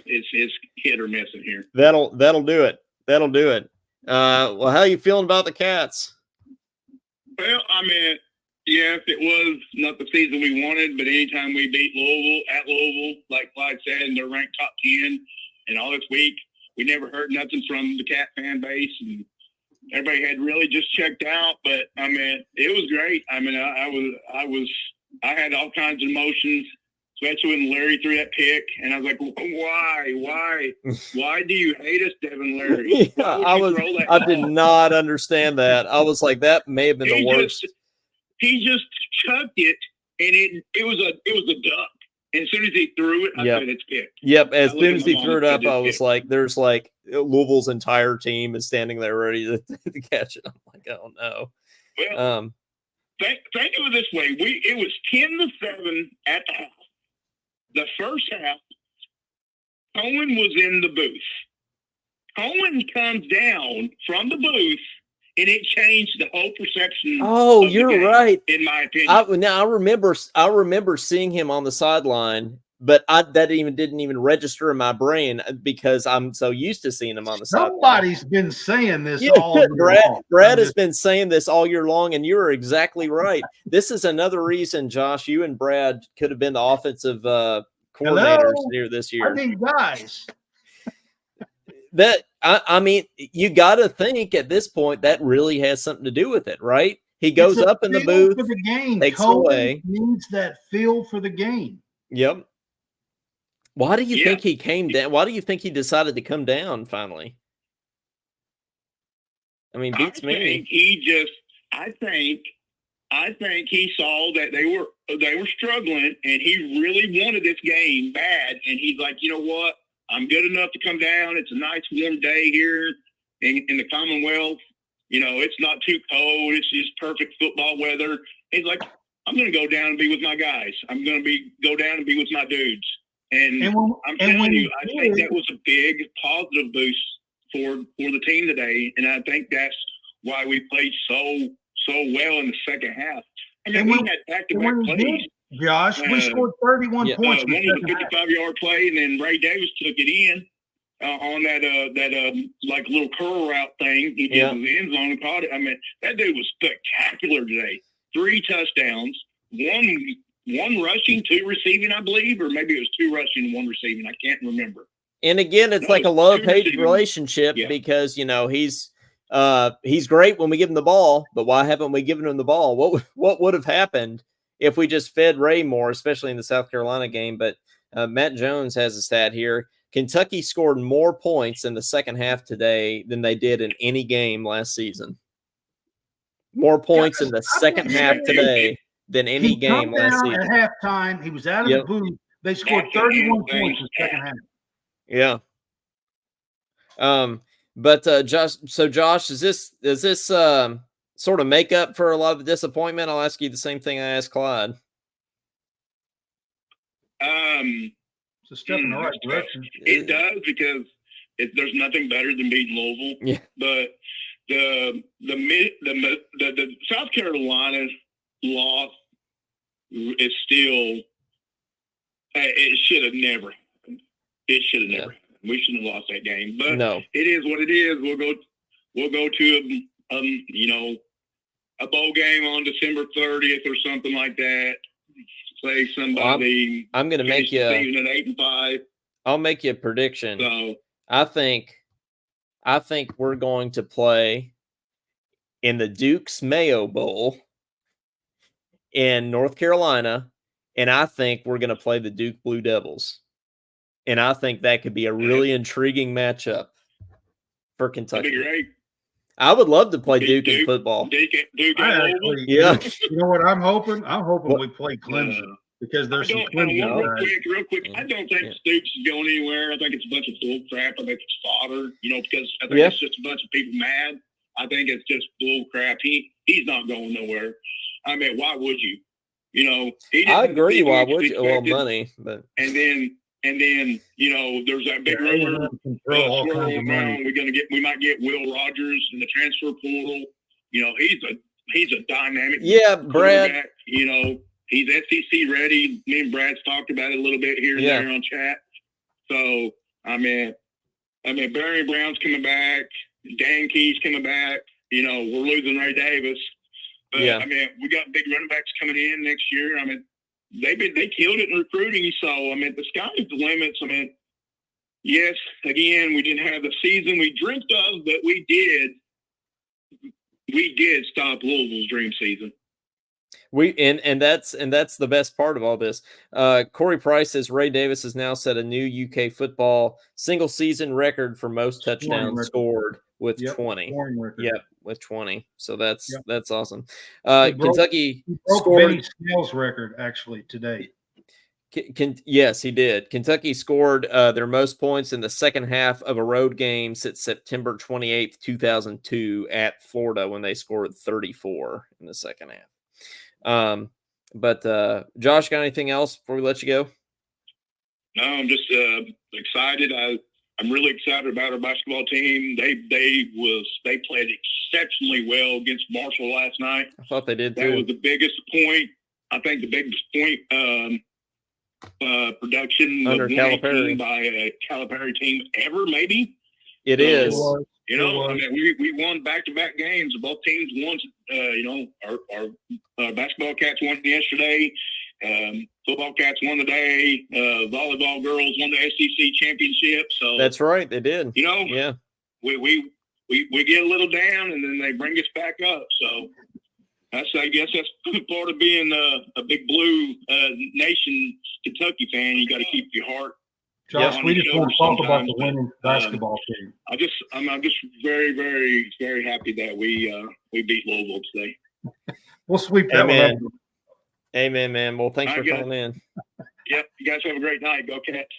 hit or miss in here. That'll do it. That'll do it. Well, how you feeling about the Cats? Well, yes, it was not the season we wanted, but anytime we beat Louisville at Louisville, like Clyde said, and they're ranked top 10, and all this week, we never heard nothing from the Cat fan base, and everybody had really just checked out. But it was great. I had all kinds of emotions, especially when Larry threw that pick, and I was like, why do you hate us, Devin Larry? Yeah, I did not understand that. I was like, that may have been the worst. He just chucked it, and it was a duck. And as soon as he threw it, I said it's picked. Yep. As soon as he threw it up, I was like, there's like Louisville's entire team is standing there ready to catch it. I'm like, oh no. Well, think of it this way. It was 10-7 at the half. The first half, Cohen was in the booth. Cohen comes down from the booth, and it changed the whole perception. Oh, you're right. In my opinion. I remember seeing him on the sideline, but that didn't even register in my brain because I'm so used to seeing him on the sideline. Somebody's been saying this all year long. Brad has been saying this all year long, and you're exactly right. This is another reason, Josh, you and Brad could have been the offensive coordinators here this year. I mean, guys. You got to think at this point that really has something to do with it, right? He goes up in the booth, for the game. Takes it away. Needs that feel for the game. Yep. Why do you think he came down? Why do you think he decided to come down finally? Beats me. I think he saw that they were struggling, and he really wanted this game bad. And he's like, you know what? I'm good enough to come down. It's a nice warm day here in the Commonwealth. It's not too cold. It's just perfect football weather. He's like, I'm going to go down and be with my guys. I'm going to go down and be with my dudes. And I'm telling you, I think that was a big positive boost for the team today. And I think that's why we played so well in the second half. And then we had back-to-back plays. Josh, we scored 31 points. One was a 55-yard play, and then Ray Davis took it in on that like little curl route thing. He did in the end zone and caught it. That dude was spectacular today. 3 touchdowns, one rushing, 2 receiving, I believe, or maybe it was 2 rushing and 1 receiving. I can't remember. And again, it's like a love-hate relationship because he's great when we give him the ball, but why haven't we given him the ball? What would have happened if we just fed Ray more, especially in the South Carolina game? But Matt Jones has a stat here. Kentucky scored more points in the second half today than they did in any game last season. More points in the second half today than any game last season. At halftime, he was out of the booth. They scored 31 points in the second half. Yeah. But Josh, is this sort of make up for a lot of the disappointment? I'll ask you the same thing I asked Clyde. It's a step in the right direction. It does, because there's nothing better than beating Louisville. Yeah. But the South Carolina loss is still, it should have never happened. It should have never happened. We shouldn't have lost that game. But No. it is what it is. We'll go to a bowl game on December 30th or something like that. Play somebody. I'm going to make you season at 8-5. I'll make you a prediction. So I think we're going to play in the Duke's Mayo Bowl in North Carolina, and I think we're going to play the Duke Blue Devils. And I think that could be a really intriguing matchup for Kentucky. that'd be great. I would love to play Duke in football. Duke Yeah. You know what I'm hoping? I'm hoping we play Clemson because there's some Clemson guys. Real quick. I don't think Stoops is going anywhere. I think it's a bunch of bull crap. I think it's fodder, because I think it's just a bunch of people mad. I think it's just bull crap. He's not going nowhere. I mean, why would you? I agree. Why would you? Well, money, but and then there's that big rumor swirling around. We might get Will Rogers in the transfer portal. He's a dynamic. Yeah, Brad. He's SEC ready. Me and Brad's talked about it a little bit here and there on chat. So I mean, Barry Brown's coming back. Dan Key's coming back. We're losing Ray Davis. But I mean, we got big running backs coming in next year. I mean, they killed it in recruiting. So I mean, the sky's the limits. I mean, yes, again, we didn't have the season we dreamt of, but we did stop Louisville's dream season. And that's the best part of all this. Corey Price says Ray Davis has now set a new UK football single season record for most touchdowns scored with 20. Yep, with 20. So that's awesome. Kentucky broke Benny Snell's record actually today. Yes, he did. Kentucky scored their most points in the second half of a road game since September 28th, 2002 at Florida when they scored 34 in the second half. But Josh, got anything else before we let you go? No, I'm just excited. I'm really excited about our basketball team. They played exceptionally well against Marshall last night. I thought they did too. That was the biggest point. I think the biggest point production under Calipari by a Calipari team ever, maybe. It is. I mean, we won back-to-back games. Both teams won. Our basketball cats won yesterday. Football cats won today. Volleyball girls won the SEC championship. So that's right, they did. We get a little down, and then they bring us back up. So I guess that's part of being a big blue nation Kentucky fan. You got to keep your heart. Josh, we just want to talk about the women's basketball team. I'm just very, very, very happy that we beat Louisville today. We'll sweep that one up. Amen, man. Well, thanks for calling in. Yep. You guys have a great night. Go Cats.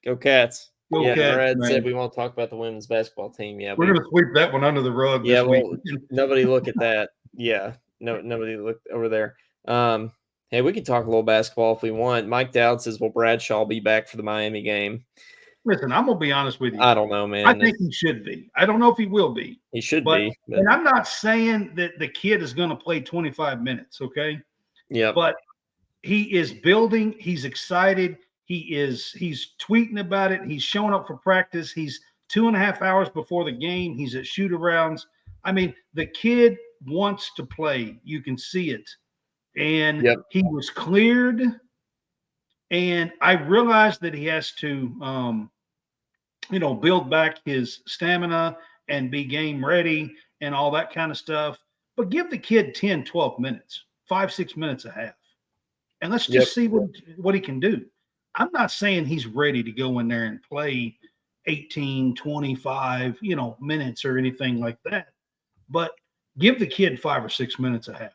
Go Cats. Go Cats, Brad man. said we won't talk about the women's basketball team. Yeah, we're going to sweep that one under the rug. Yeah, this well, week. Nobody look at that. Yeah, nobody look over there. Hey, we can talk a little basketball if we want. Mike Dowd says, will Bradshaw will be back for the Miami game? Listen, I'm going to be honest with you. I don't know, man. I think he should be. I don't know if he will be. He should be. But. And I'm not saying that the kid is going to play 25 minutes, okay? Yeah. But he is building. He's excited. He's tweeting about it. He's showing up for practice. He's 2.5 hours before the game. He's at shoot-arounds. I mean, the kid wants to play. You can see it. And he was cleared. And I realized that he has to, build back his stamina and be game ready and all that kind of stuff. But give the kid 10, 12 minutes, 5-6 minutes a half. And let's just see what he can do. I'm not saying he's ready to go in there and play 18, 25, minutes or anything like that. But give the kid 5 or 6 minutes a half.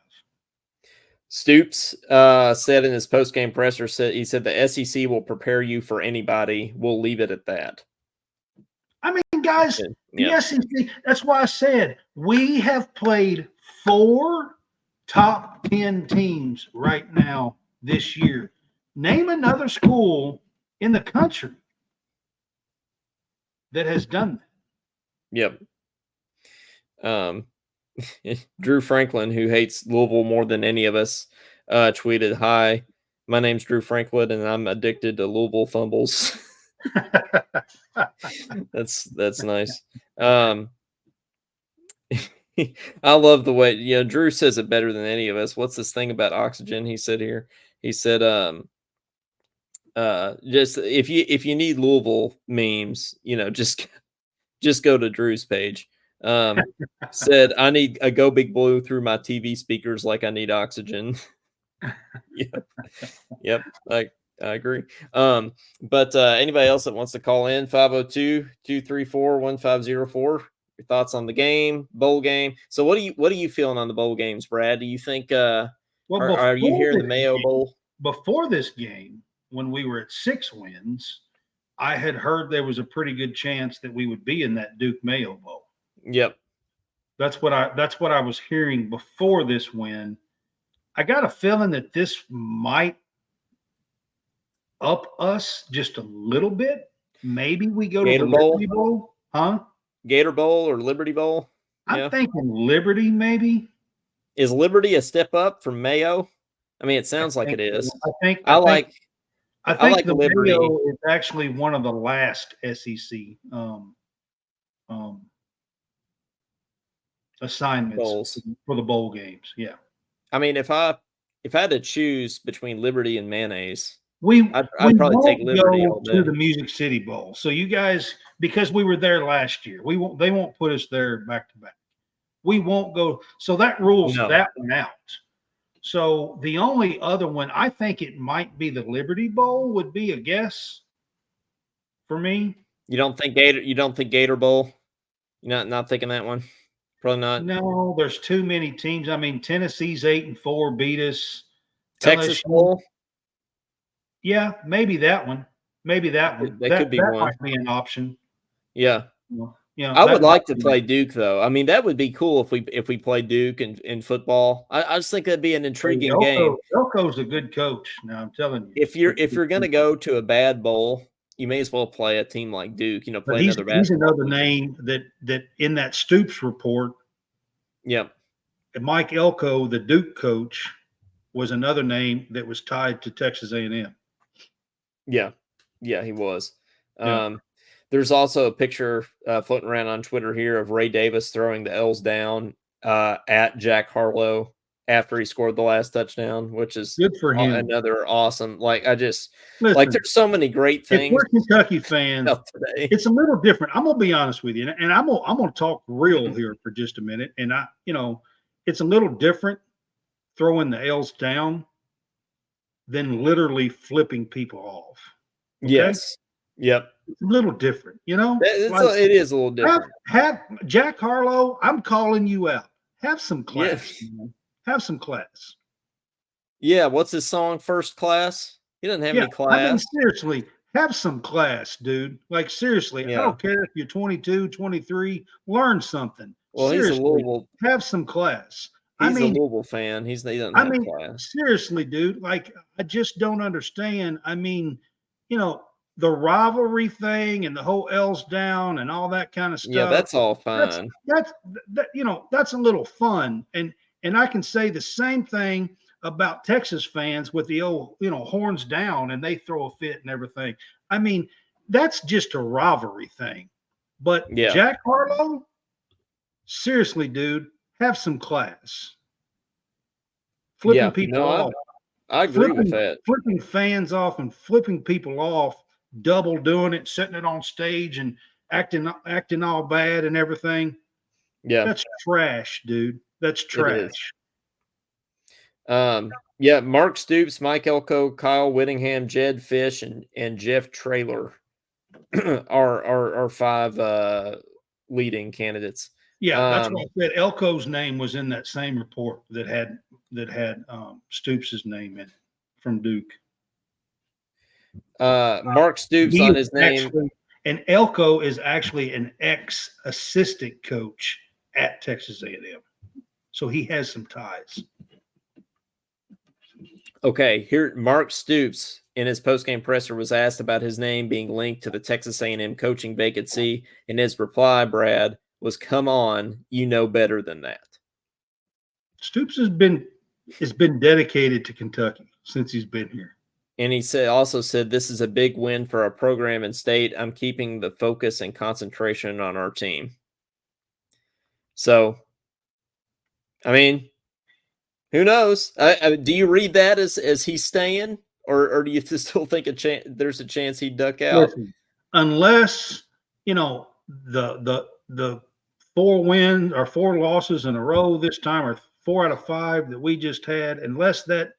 Stoops said in his post-game presser, he said the SEC will prepare you for anybody. We'll leave it at that. I mean, guys, the SEC, that's why I said we have played 4 top 10 teams right now this year. Name another school in the country that has done that. Yep. Drew Franklin, who hates Louisville more than any of us, tweeted, "Hi, my name's Drew Franklin, and I'm addicted to Louisville fumbles." That's nice. I love the way, Drew says it better than any of us. What's this thing about oxygen? He said here. He said, just if you need Louisville memes, just go to Drew's page. Said I need a go big blue through my TV speakers like I need oxygen. Yep. I agree. But anybody else that wants to call in, 502-234-1504. Your thoughts on the game, bowl game. So what are you feeling on the bowl games, Brad? Do you think are you hearing the Mayo Bowl? Before this game, when we were at 6 wins, I had heard there was a pretty good chance that we would be in that Duke Mayo Bowl. Yep. That's what I was hearing before this win. I got a feeling that this might up us just a little bit. Maybe we go Gator to the Liberty Bowl, huh? Gator Bowl or Liberty Bowl? I'm thinking Liberty, maybe. Is Liberty a step up from Mayo? I mean, it sounds like it is. I like the Liberty. Mayo is actually one of the last SEC assignments Bowls for the bowl games. Yeah. I mean, if I had to choose between Liberty and mayonnaise, I'd probably take Liberty all day. To the Music City Bowl. So you guys, because we were there last year, they won't put us there back to back. We won't go. So that rules that one out. So the only other one, I think it might be the Liberty Bowl, would be a guess for me. You don't think Gator Bowl? You're not thinking that one? Probably not. No, there's too many teams. I mean, Tennessee's 8-4, beat us. Texas Bowl? Yeah, maybe that one. Maybe that one. That could be one. Might be an option. Yeah. Yeah, I would like to play Duke, though. I mean, that would be cool if we played Duke in football. I just think that'd be an intriguing game. Elko's a good coach. Now I'm telling you. If you're going to go to a bad bowl, you may as well play a team like Duke. Play another basketball. He's another name that in that Stoops report. Yep. Mike Elko, the Duke coach, was another name that was tied to Texas A&M. Yeah, he was. Yeah. There's also a picture floating around on Twitter here of Ray Davis throwing the L's down at Jack Harlow after he scored the last touchdown, which is good for him. Another awesome. Listen, there's so many great things. If we're Kentucky fans today, it's a little different. I'm gonna be honest with you, and I'm gonna talk real here for just a minute. And it's a little different throwing the L's down than literally flipping people off. Okay? Yes. Yep. It's a little different, it is a little different. Have Jack Harlow, I'm calling you out. Have some class. Yes. Have some class. Yeah. What's his song? First Class? He doesn't have any class. I mean, seriously, have some class, dude. Like, seriously, I don't care if you're 22, 23, learn something. Well, seriously, he's a Louisville. Have some class. He's a Louisville fan. He doesn't have class. Seriously, dude. Like, I just don't understand. I mean, the rivalry thing and the whole L's down and all that kind of stuff. Yeah, that's all fun. That's a little fun. And I can say the same thing about Texas fans with the old, horns down and they throw a fit and everything. I mean, that's just a rivalry thing. But Jack Harlow, seriously, dude, have some class. Flipping people off. I agree with that. Flipping fans off and flipping people off, double doing it, setting it on stage and acting all bad and everything. Yeah. That's trash, dude. That's trash. Mark Stoops, Mike Elko, Kyle Whittingham, Jed Fish, and Jeff Traylor are 5 leading candidates. Yeah, that's what I said. Elko's name was in that same report that had Stoops' name in it from Duke. Mark Stoops on his name. And Elko is actually an ex-assistant coach at Texas A&M. So he has some ties. Okay, here Mark Stoops in his postgame presser was asked about his name being linked to the Texas A&M coaching vacancy, and his reply, Brad, was, "Come on, you know better than that." Stoops has been dedicated to Kentucky since he's been here. And he also said, this is a big win for our program and state. I'm keeping the focus and concentration on our team. So, I mean, who knows? Do you read that as he's staying, or do you still think there's a chance he'd duck out? Listen, unless the 4 wins or 4 losses in a row this time, or 4 out of 5 that we just had, unless that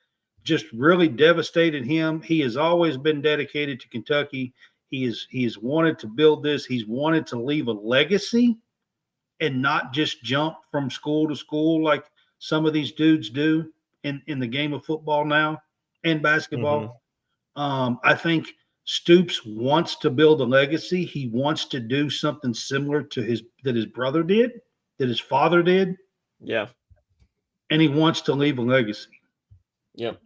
just really devastated him. He has always been dedicated to Kentucky. He has wanted to build this. He's wanted to leave a legacy and not just jump from school to school like some of these dudes do in the game of football now and basketball. I think Stoops wants to build a legacy. He wants to do something similar to his brother did, that his father did. Yeah. And he wants to leave a legacy. Yep.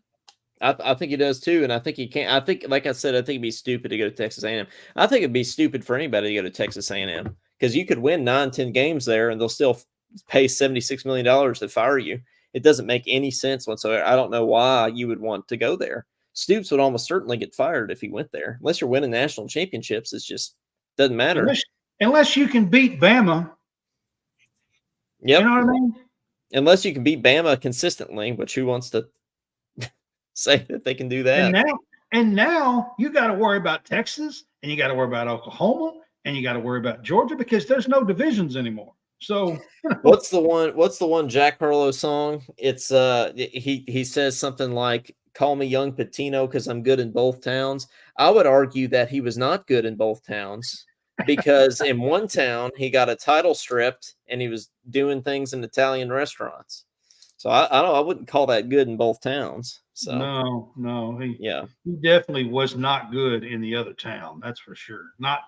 I think he does too, and I think he can. I think, like I said, I think it'd be stupid to go to Texas A&M. I think it'd be stupid for anybody to go to Texas A&M, because you could win 9-10 games there, and they'll still pay $76 million to fire you. It doesn't make any sense whatsoever. I don't know why you would want to go there. Stoops would almost certainly get fired if he went there, unless you're winning national championships. It just doesn't matter. Unless you can beat Bama. Yep. You know what I mean? Unless you can beat Bama consistently, which who wants to say that they can do that? And now you got to worry about Texas, and you got to worry about Oklahoma, and you got to worry about Georgia, because there's no divisions anymore. So what's the one Jack Harlow song? It's he says something like, "Call me young Patino because I'm good in both towns." I would argue that he was not good in both towns, because in one town he got a title stripped and he was doing things in Italian restaurants. So I wouldn't call that good in both towns. So no, he definitely was not good in the other town. That's for sure. Not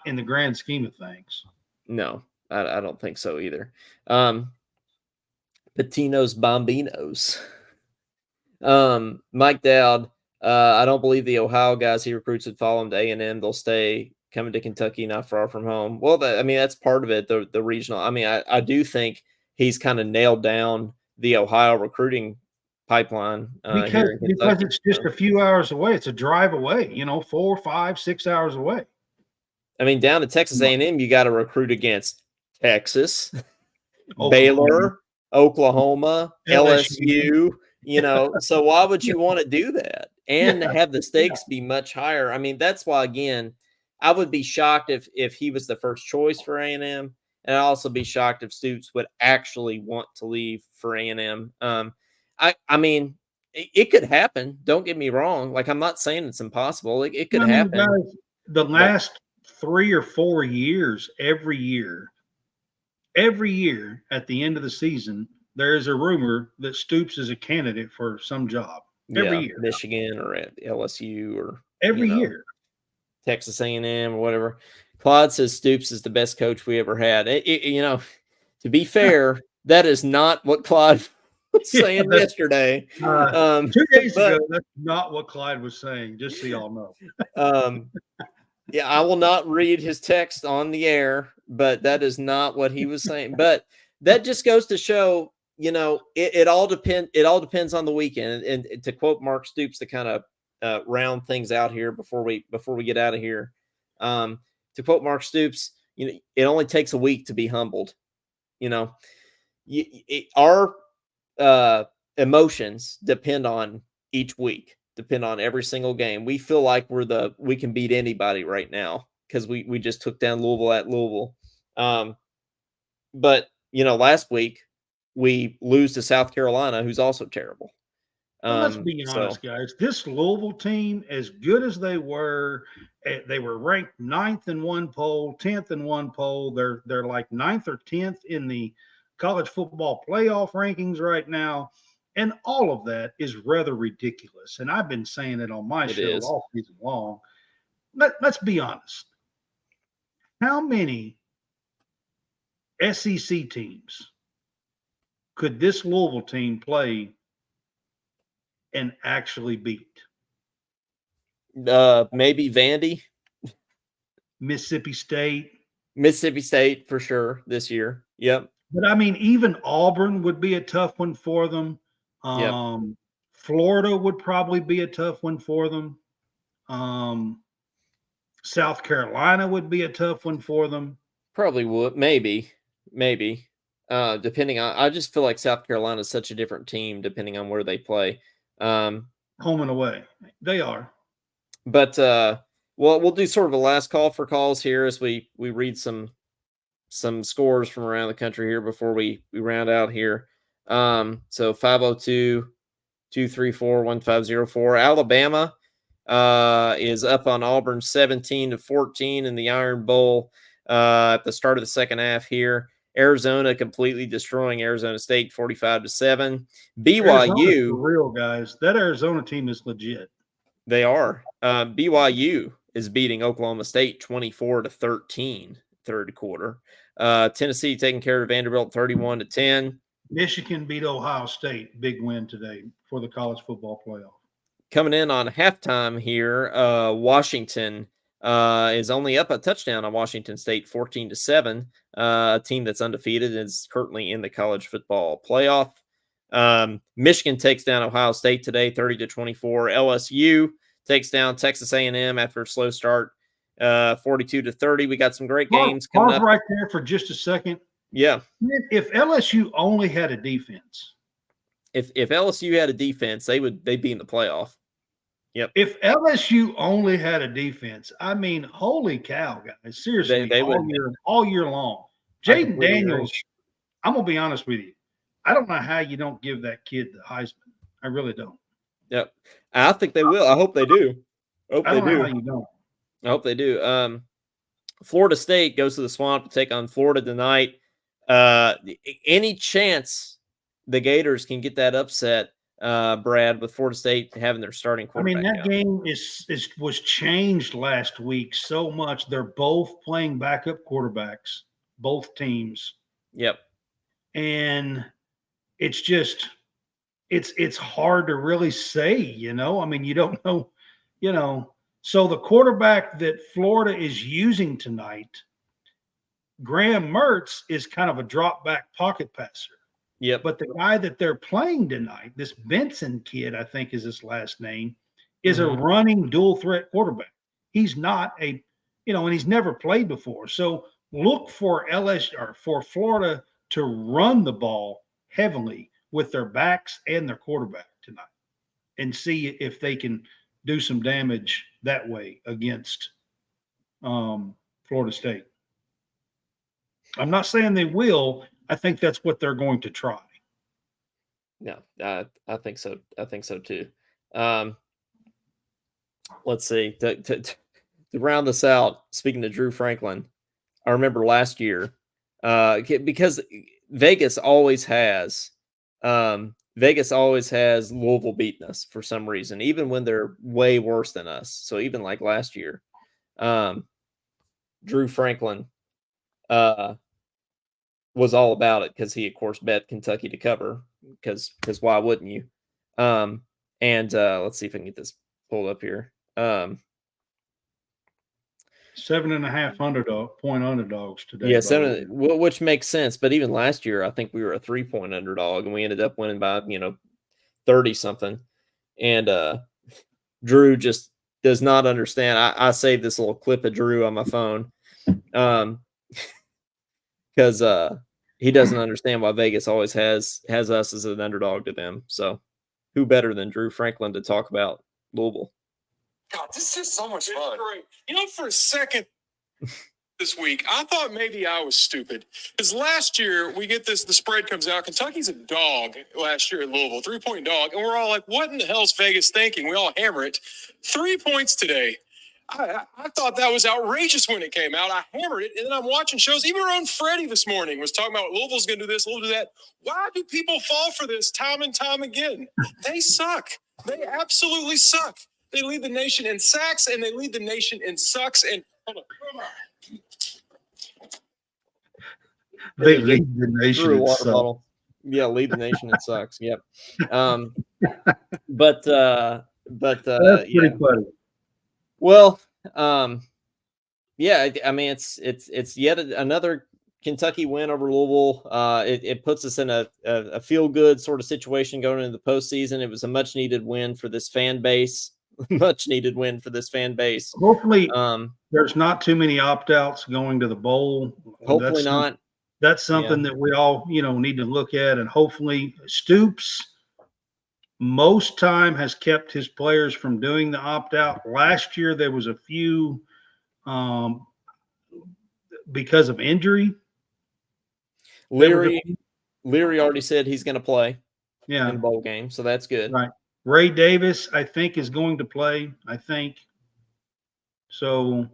in the grand scheme of things. No, I don't think so either. Patino's Bambinos. Mike Dowd. I don't believe the Ohio guys he recruits would follow him to A&M. They'll stay coming to Kentucky, not far from home. Well, that's part of it. The regional. I do think he's kind of nailed down the Ohio recruiting pipeline because it's just a few hours away. It's a drive away. 4, 5, 6 hours away. Down to Texas A&M, you got to recruit against Texas, Baylor, Oklahoma, LSU. So why would you want to do that and have the stakes be much higher? That's why, again, I would be shocked if he was the first choice for A&M, and I'd also be shocked if Stoops would actually want to leave for A&M. It could happen. Don't get me wrong. Like, I'm not saying it's impossible. It could happen. Guys, the last 3 or 4 years, every year at the end of the season, there is a rumor that Stoops is a candidate for some job. Every year, Michigan or at LSU or every year, Texas A&M or whatever. Claude says Stoops is the best coach we ever had. To be fair, that is not what Claude was saying yesterday. 2 days ago, that's not what Clyde was saying, just so y'all know. I will not read his text on the air, but that is not what he was saying. But that just goes to show, it all depends on the weekend. And to quote Mark Stoops, to kind of round things out here before we get out of here, to quote Mark Stoops, it only takes a week to be humbled. Our emotions depend on each week, depend on every single game. We feel like we can beat anybody right now because we just took down Louisville at Louisville. But last week we lose to South Carolina, who's also terrible. Let's be honest, guys. This Louisville team, as good as they were ranked 9th in one poll, 10th in one poll. They're like 9th or 10th in the college football playoff rankings right now. And all of that is rather ridiculous. And I've been saying it on my show all season long. Let's be honest. How many SEC teams could this Louisville team play and actually beat? Maybe Vandy. Mississippi State for sure this year. Yep. But even Auburn would be a tough one for them. Florida would probably be a tough one for them. South Carolina would be a tough one for them. Probably would. Maybe. Depending on, I just feel like South Carolina is such a different team depending on where they play. Home and away. They are. But well, we'll do sort of a last call for calls here as we read some scores from around the country here before we round out here. So 502-234-1504. Alabama is up on Auburn 17-14 in the Iron Bowl at the start of the second half here. Arizona completely destroying Arizona State 45-7. BYU, for real guys. That Arizona team is legit. They are. BYU is beating Oklahoma State 24-13 third quarter. Tennessee taking care of Vanderbilt 31-10. Michigan beat Ohio State. Big win today for the college football playoff. Coming in on halftime here, Washington is only up a touchdown on Washington State 14-7. A team that's undefeated and is currently in the college football playoff. Michigan takes down Ohio State today 30-24. LSU takes down Texas A&M after a slow start 42-30. We got some great games coming up. Right there for just a second. Yeah. If LSU only had a defense. If LSU had a defense, they'd be in the playoff. Yep. If LSU only had a defense, I mean, holy cow, guys. Seriously, they all year long. Jaden Daniels, I'm going to be honest with you. I don't know how you don't give that kid the Heisman. I really don't. Yep. I think they will. I hope they do. I don't know how you don't. I hope they do. Florida State goes to the Swamp to take on Florida tonight. Any chance the Gators can get that upset, Brad, with Florida State having their starting quarterback? I mean, that game was changed last week so much. They're both playing backup quarterbacks, both teams. Yep. And it's just it's hard to really say, I mean, you don't know, So the quarterback that Florida is using tonight, Graham Mertz, is kind of a drop back pocket passer. Yep. But the guy that they're playing tonight, this Benson kid, I think is his last name, is a running dual threat quarterback. He's not and he's never played before. So look for LSU or for Florida to run the ball heavily with their backs and their quarterback tonight and see if they can do some damage that way against Florida State. I'm not saying they will. I think that's what they're going to try. No, I think so. I think so too. Let's see. To round this out, speaking to Drew Franklin, I remember last year because Vegas always has Louisville beating us for some reason, even when they're way worse than us. So even like last year, Drew Franklin was all about it because he, of course, bet Kentucky to cover because why wouldn't you? And let's see if I can get this pulled up here. 7.5 point underdogs today. Yeah, which makes sense. But even last year, I think we were a 3-point underdog, and we ended up winning by 30 something. And Drew just does not understand. I saved this little clip of Drew on my phone, because he doesn't understand why Vegas always has us as an underdog to them. So, who better than Drew Franklin to talk about Louisville? God, this is just so much fun. For a second this week, I thought maybe I was stupid. Because last year, we get the spread comes out. Kentucky's a dog last year at Louisville, 3-point dog. And we're all like, what in the hell's Vegas thinking? We all hammer it. 3 points today. I thought that was outrageous when it came out. I hammered it, and then I'm watching shows. Even our own Freddie this morning was talking about Louisville's going to do this, Louisville do that. Why do people fall for this time and time again? They suck. They absolutely suck. They lead the nation in sacks, and they lead the nation in sucks. And hold on. They lead the nation in water sucks. Bottle. Yeah, lead the nation in sucks. Yep. But that's pretty funny. Well, yeah, I mean, it's yet another Kentucky win over Louisville. It puts us in a feel good sort of situation going into the postseason. It was a much needed win for this fan base. Much needed win for this fan base. Hopefully, there's not too many opt-outs going to the bowl. Hopefully not. That's something that we all, need to look at, and hopefully Stoops most time has kept his players from doing the opt-out. Last year there was a few because of injury. Leary already said he's going to play in the bowl game, so that's good. Right. Ray Davis, I think, is going to play. I think so.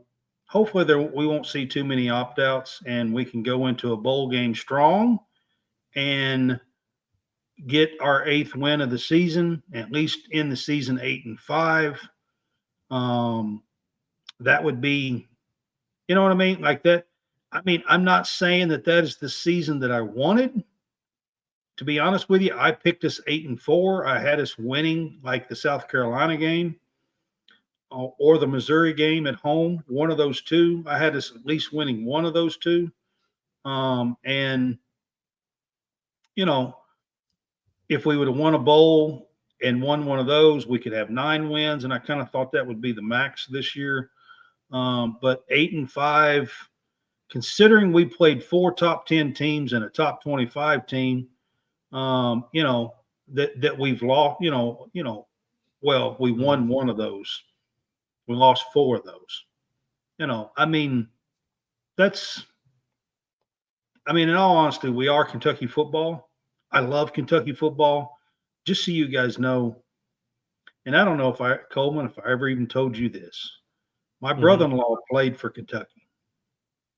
Hopefully, we won't see too many opt-outs, and we can go into a bowl game strong and get our 8th win of the season, at least in the season 8-5. That would be, you know what I mean? Like that. I mean, I'm not saying that is the season that I wanted. To be honest with you, I picked us 8-4. I had us winning like the South Carolina game or the Missouri game at home. One of those two. I had us at least winning one of those two. And, if we would have won a bowl and won one of those, we could have 9 wins. And I kind of thought that would be the max this year. But 8-5, considering we played 4 top 10 teams and a top 25 team, that we've lost, well, we won one of those. We lost 4 of those. In all honesty, we are Kentucky football. I love Kentucky football. Just so you guys know, and I don't know Coleman, if I ever even told you this, my brother-in-law played for Kentucky.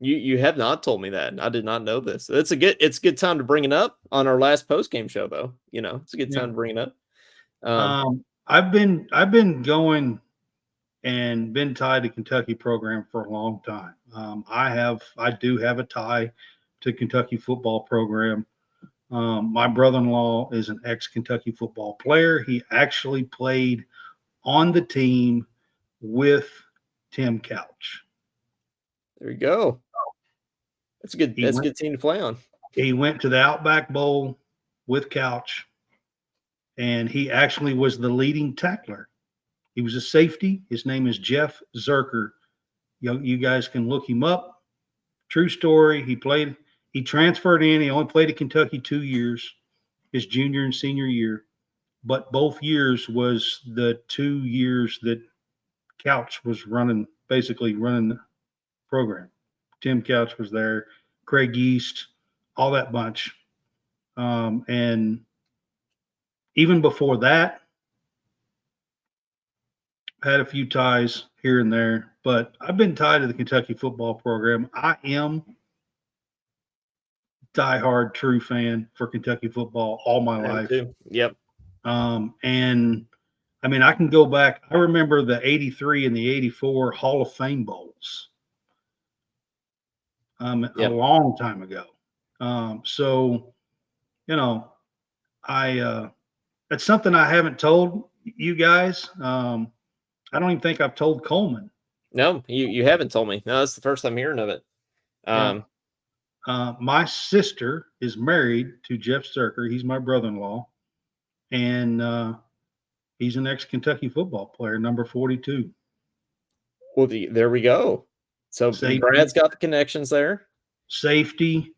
You have not told me that. I did not know this. It's a good time to bring it up on our last post-game show, though. It's a good time to bring it up. I've been going and been tied to Kentucky program for a long time. I do have a tie to Kentucky football program. My brother-in-law is an ex-Kentucky football player. He actually played on the team with Tim Couch. There you go. That's a good team to play on. He went to the Outback Bowl with Couch, and he actually was the leading tackler. He was a safety. His name is Jeff Zerker. You guys can look him up. True story. He transferred in. He only played at Kentucky 2 years, his junior and senior year. But both years was the 2 years that Couch was basically running the program. Tim Couch was there, Craig East, all that bunch. And even before that, had a few ties here and there, but I've been tied to the Kentucky football program. I am diehard true fan for Kentucky football all my life. Too. Yep. And I can go back. I remember the 83 and the 84 Hall of Fame bowls. A long time ago. So, that's something I haven't told you guys. I don't even think I've told Coleman. No, you haven't told me. No, that's the first time hearing of it. My sister is married to Jeff Zerker. He's my brother-in-law, and he's an ex-Kentucky football player, number 42. Well, there we go. So safety. Brad's got the connections there. Safety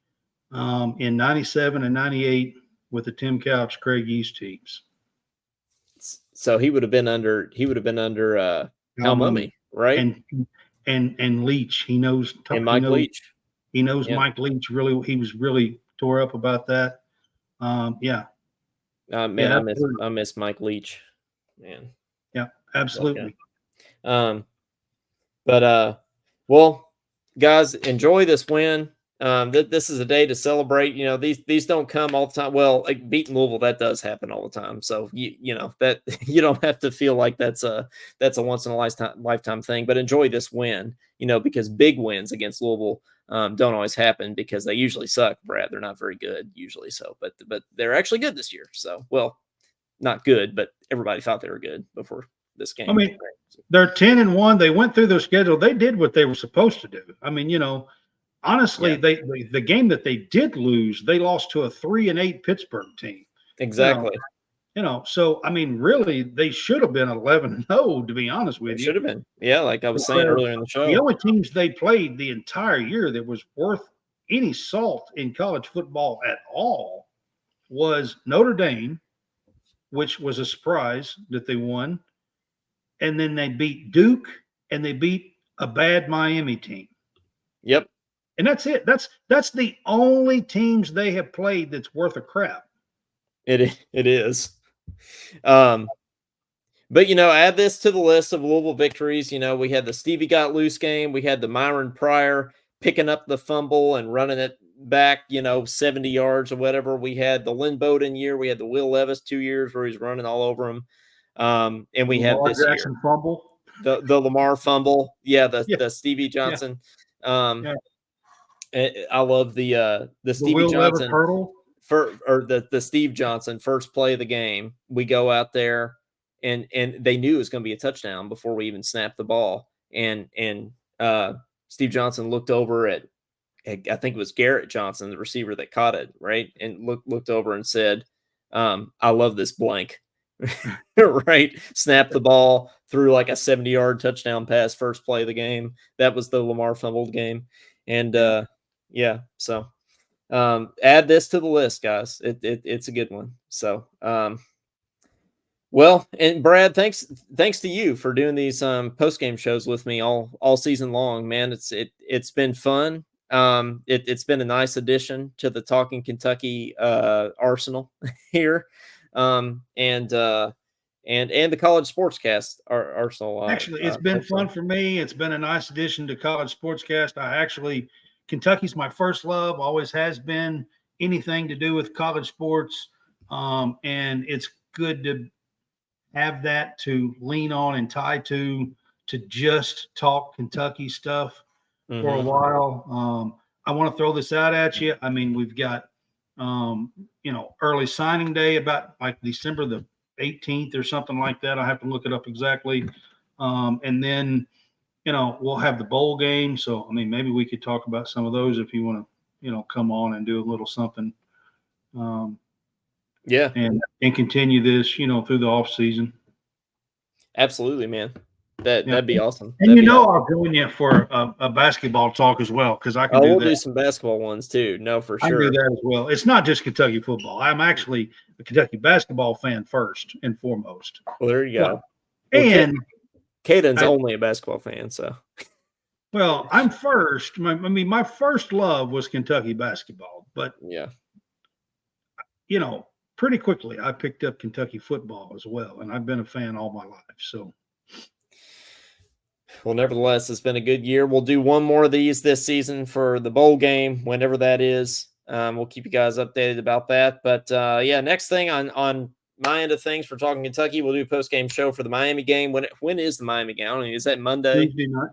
in 97 and 98 with the Tim Couch, Craig East teams. So he would have been under Al Mummy, right? And Leach. He knows Leach. He knows Mike Leach really. He was really tore up about that. I miss Mike Leach, man. Yeah, absolutely. Well, guys, enjoy this win. This is a day to celebrate. These don't come all the time. Well, like beating Louisville, that does happen all the time. So that you don't have to feel like that's a once in a lifetime thing. But enjoy this win, because big wins against Louisville don't always happen because they usually suck. Brad, they're not very good usually. So, but they're actually good this year. So, well, not good, but everybody thought they were good before this game. They're 10-1. They went through their schedule. They did what they were supposed to do. honestly, the game that they did lose, they lost to a 3-8 Pittsburgh team. Exactly. So I mean, really, they should have been 11-0. To be honest with you, should have been. Yeah, like I was saying earlier in the show. The only teams they played the entire year that was worth any salt in college football at all was Notre Dame, which was a surprise that they won, and then they beat Duke and they beat a bad Miami team. Yep. And that's it. That's the only teams they have played that's worth a crap. It is. But add this to the list of Louisville victories. We had the Stevie got loose game. We had the Myron Pryor picking up the fumble and running it back, 70 yards or whatever. We had the Lynn Bowden year. We had the Will Levis 2 years where he's running all over him. And we have this Jackson year fumble, the Lamar fumble. Yeah, the Stevie Johnson. Yeah. I love the Stevie Will Johnson hurdle. The Steve Johnson first play of the game. We go out there and they knew it was going to be a touchdown before we even snapped the ball. And Steve Johnson looked over at, I think it was Garrett Johnson, the receiver that caught it, right? And looked over and said, I love this blank. Right? Snapped the ball, threw like a 70-yard touchdown pass, first play of the game. That was the Lamar fumbled game. And so add this to the list, guys. It's a good one. So well, and Brad, thanks to you for doing these post-game shows with me all season long, man. It's been fun. It's been a nice addition to the Talkin Kentucky arsenal here. And the college sportscast arsenal. Actually, it's been fun for me. It's been a nice addition to college sportscast. Kentucky's my first love, always has been. Anything to do with college sports, and it's good to have that to lean on and tie to just talk Kentucky stuff for a while. I want to throw this out at you. I mean, we've got early signing day about like December the 18th or something like that. I have to look it up exactly. And then, we'll have the bowl game. So, I mean, maybe we could talk about some of those if you want to, come on and do a little something. Yeah. And continue this, through the off season. Absolutely, man. That'd be awesome. And I'll join you for a basketball talk as well, because I can do that. We'll do some basketball ones too. No, for sure. I can do that as well. It's not just Kentucky football. I'm actually a Kentucky basketball fan first and foremost. Well, there you go. And Caden's only a basketball fan, so. Well, I'm first. My first love was Kentucky basketball, but yeah, pretty quickly I picked up Kentucky football as well, and I've been a fan all my life. So. Well, nevertheless, it's been a good year. We'll do one more of these this season for the bowl game, whenever that is. We'll keep you guys updated about that. But next thing on my end of things for Talking Kentucky, we'll do a post-game show for the Miami game. When is the Miami game? I don't know. Is that Monday?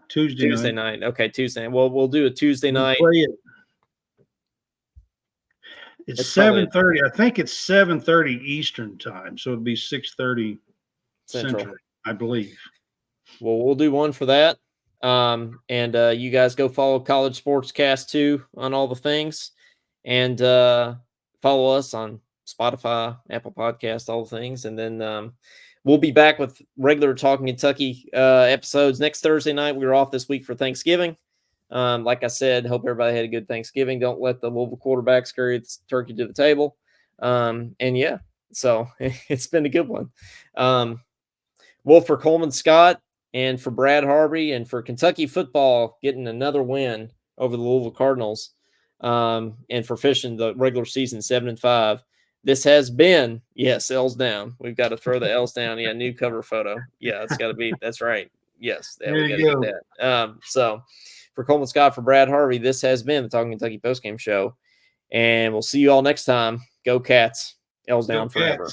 Tuesday night. Okay, Tuesday. Well, we'll do a Tuesday night. It's 7:30. I think it's 7:30 Eastern time, so it'd be 6:30 Central, I believe. Well, we'll do one for that. And you guys go follow College Sportscast too on all the things, and follow us on Spotify, Apple Podcasts, all the things. And then we'll be back with regular Talking Kentucky episodes next Thursday night. We were off this week for Thanksgiving. Like I said, hope everybody had a good Thanksgiving. Don't let the Louisville quarterbacks carry the turkey to the table. So it's been a good one. Well, for Coleman Scott and for Brad Harvey and for Kentucky football getting another win over the Louisville Cardinals, and for fishing the regular season 7-5, this has been, yes, L's down. We've got to throw the L's down. Yeah, new cover photo. Yeah, it's got to be. That's right. Yes, we got to get that. So for Coleman Scott, for Brad Harvey, this has been the Talking Kentucky postgame show, and we'll see you all next time. Go Cats. L's down forever.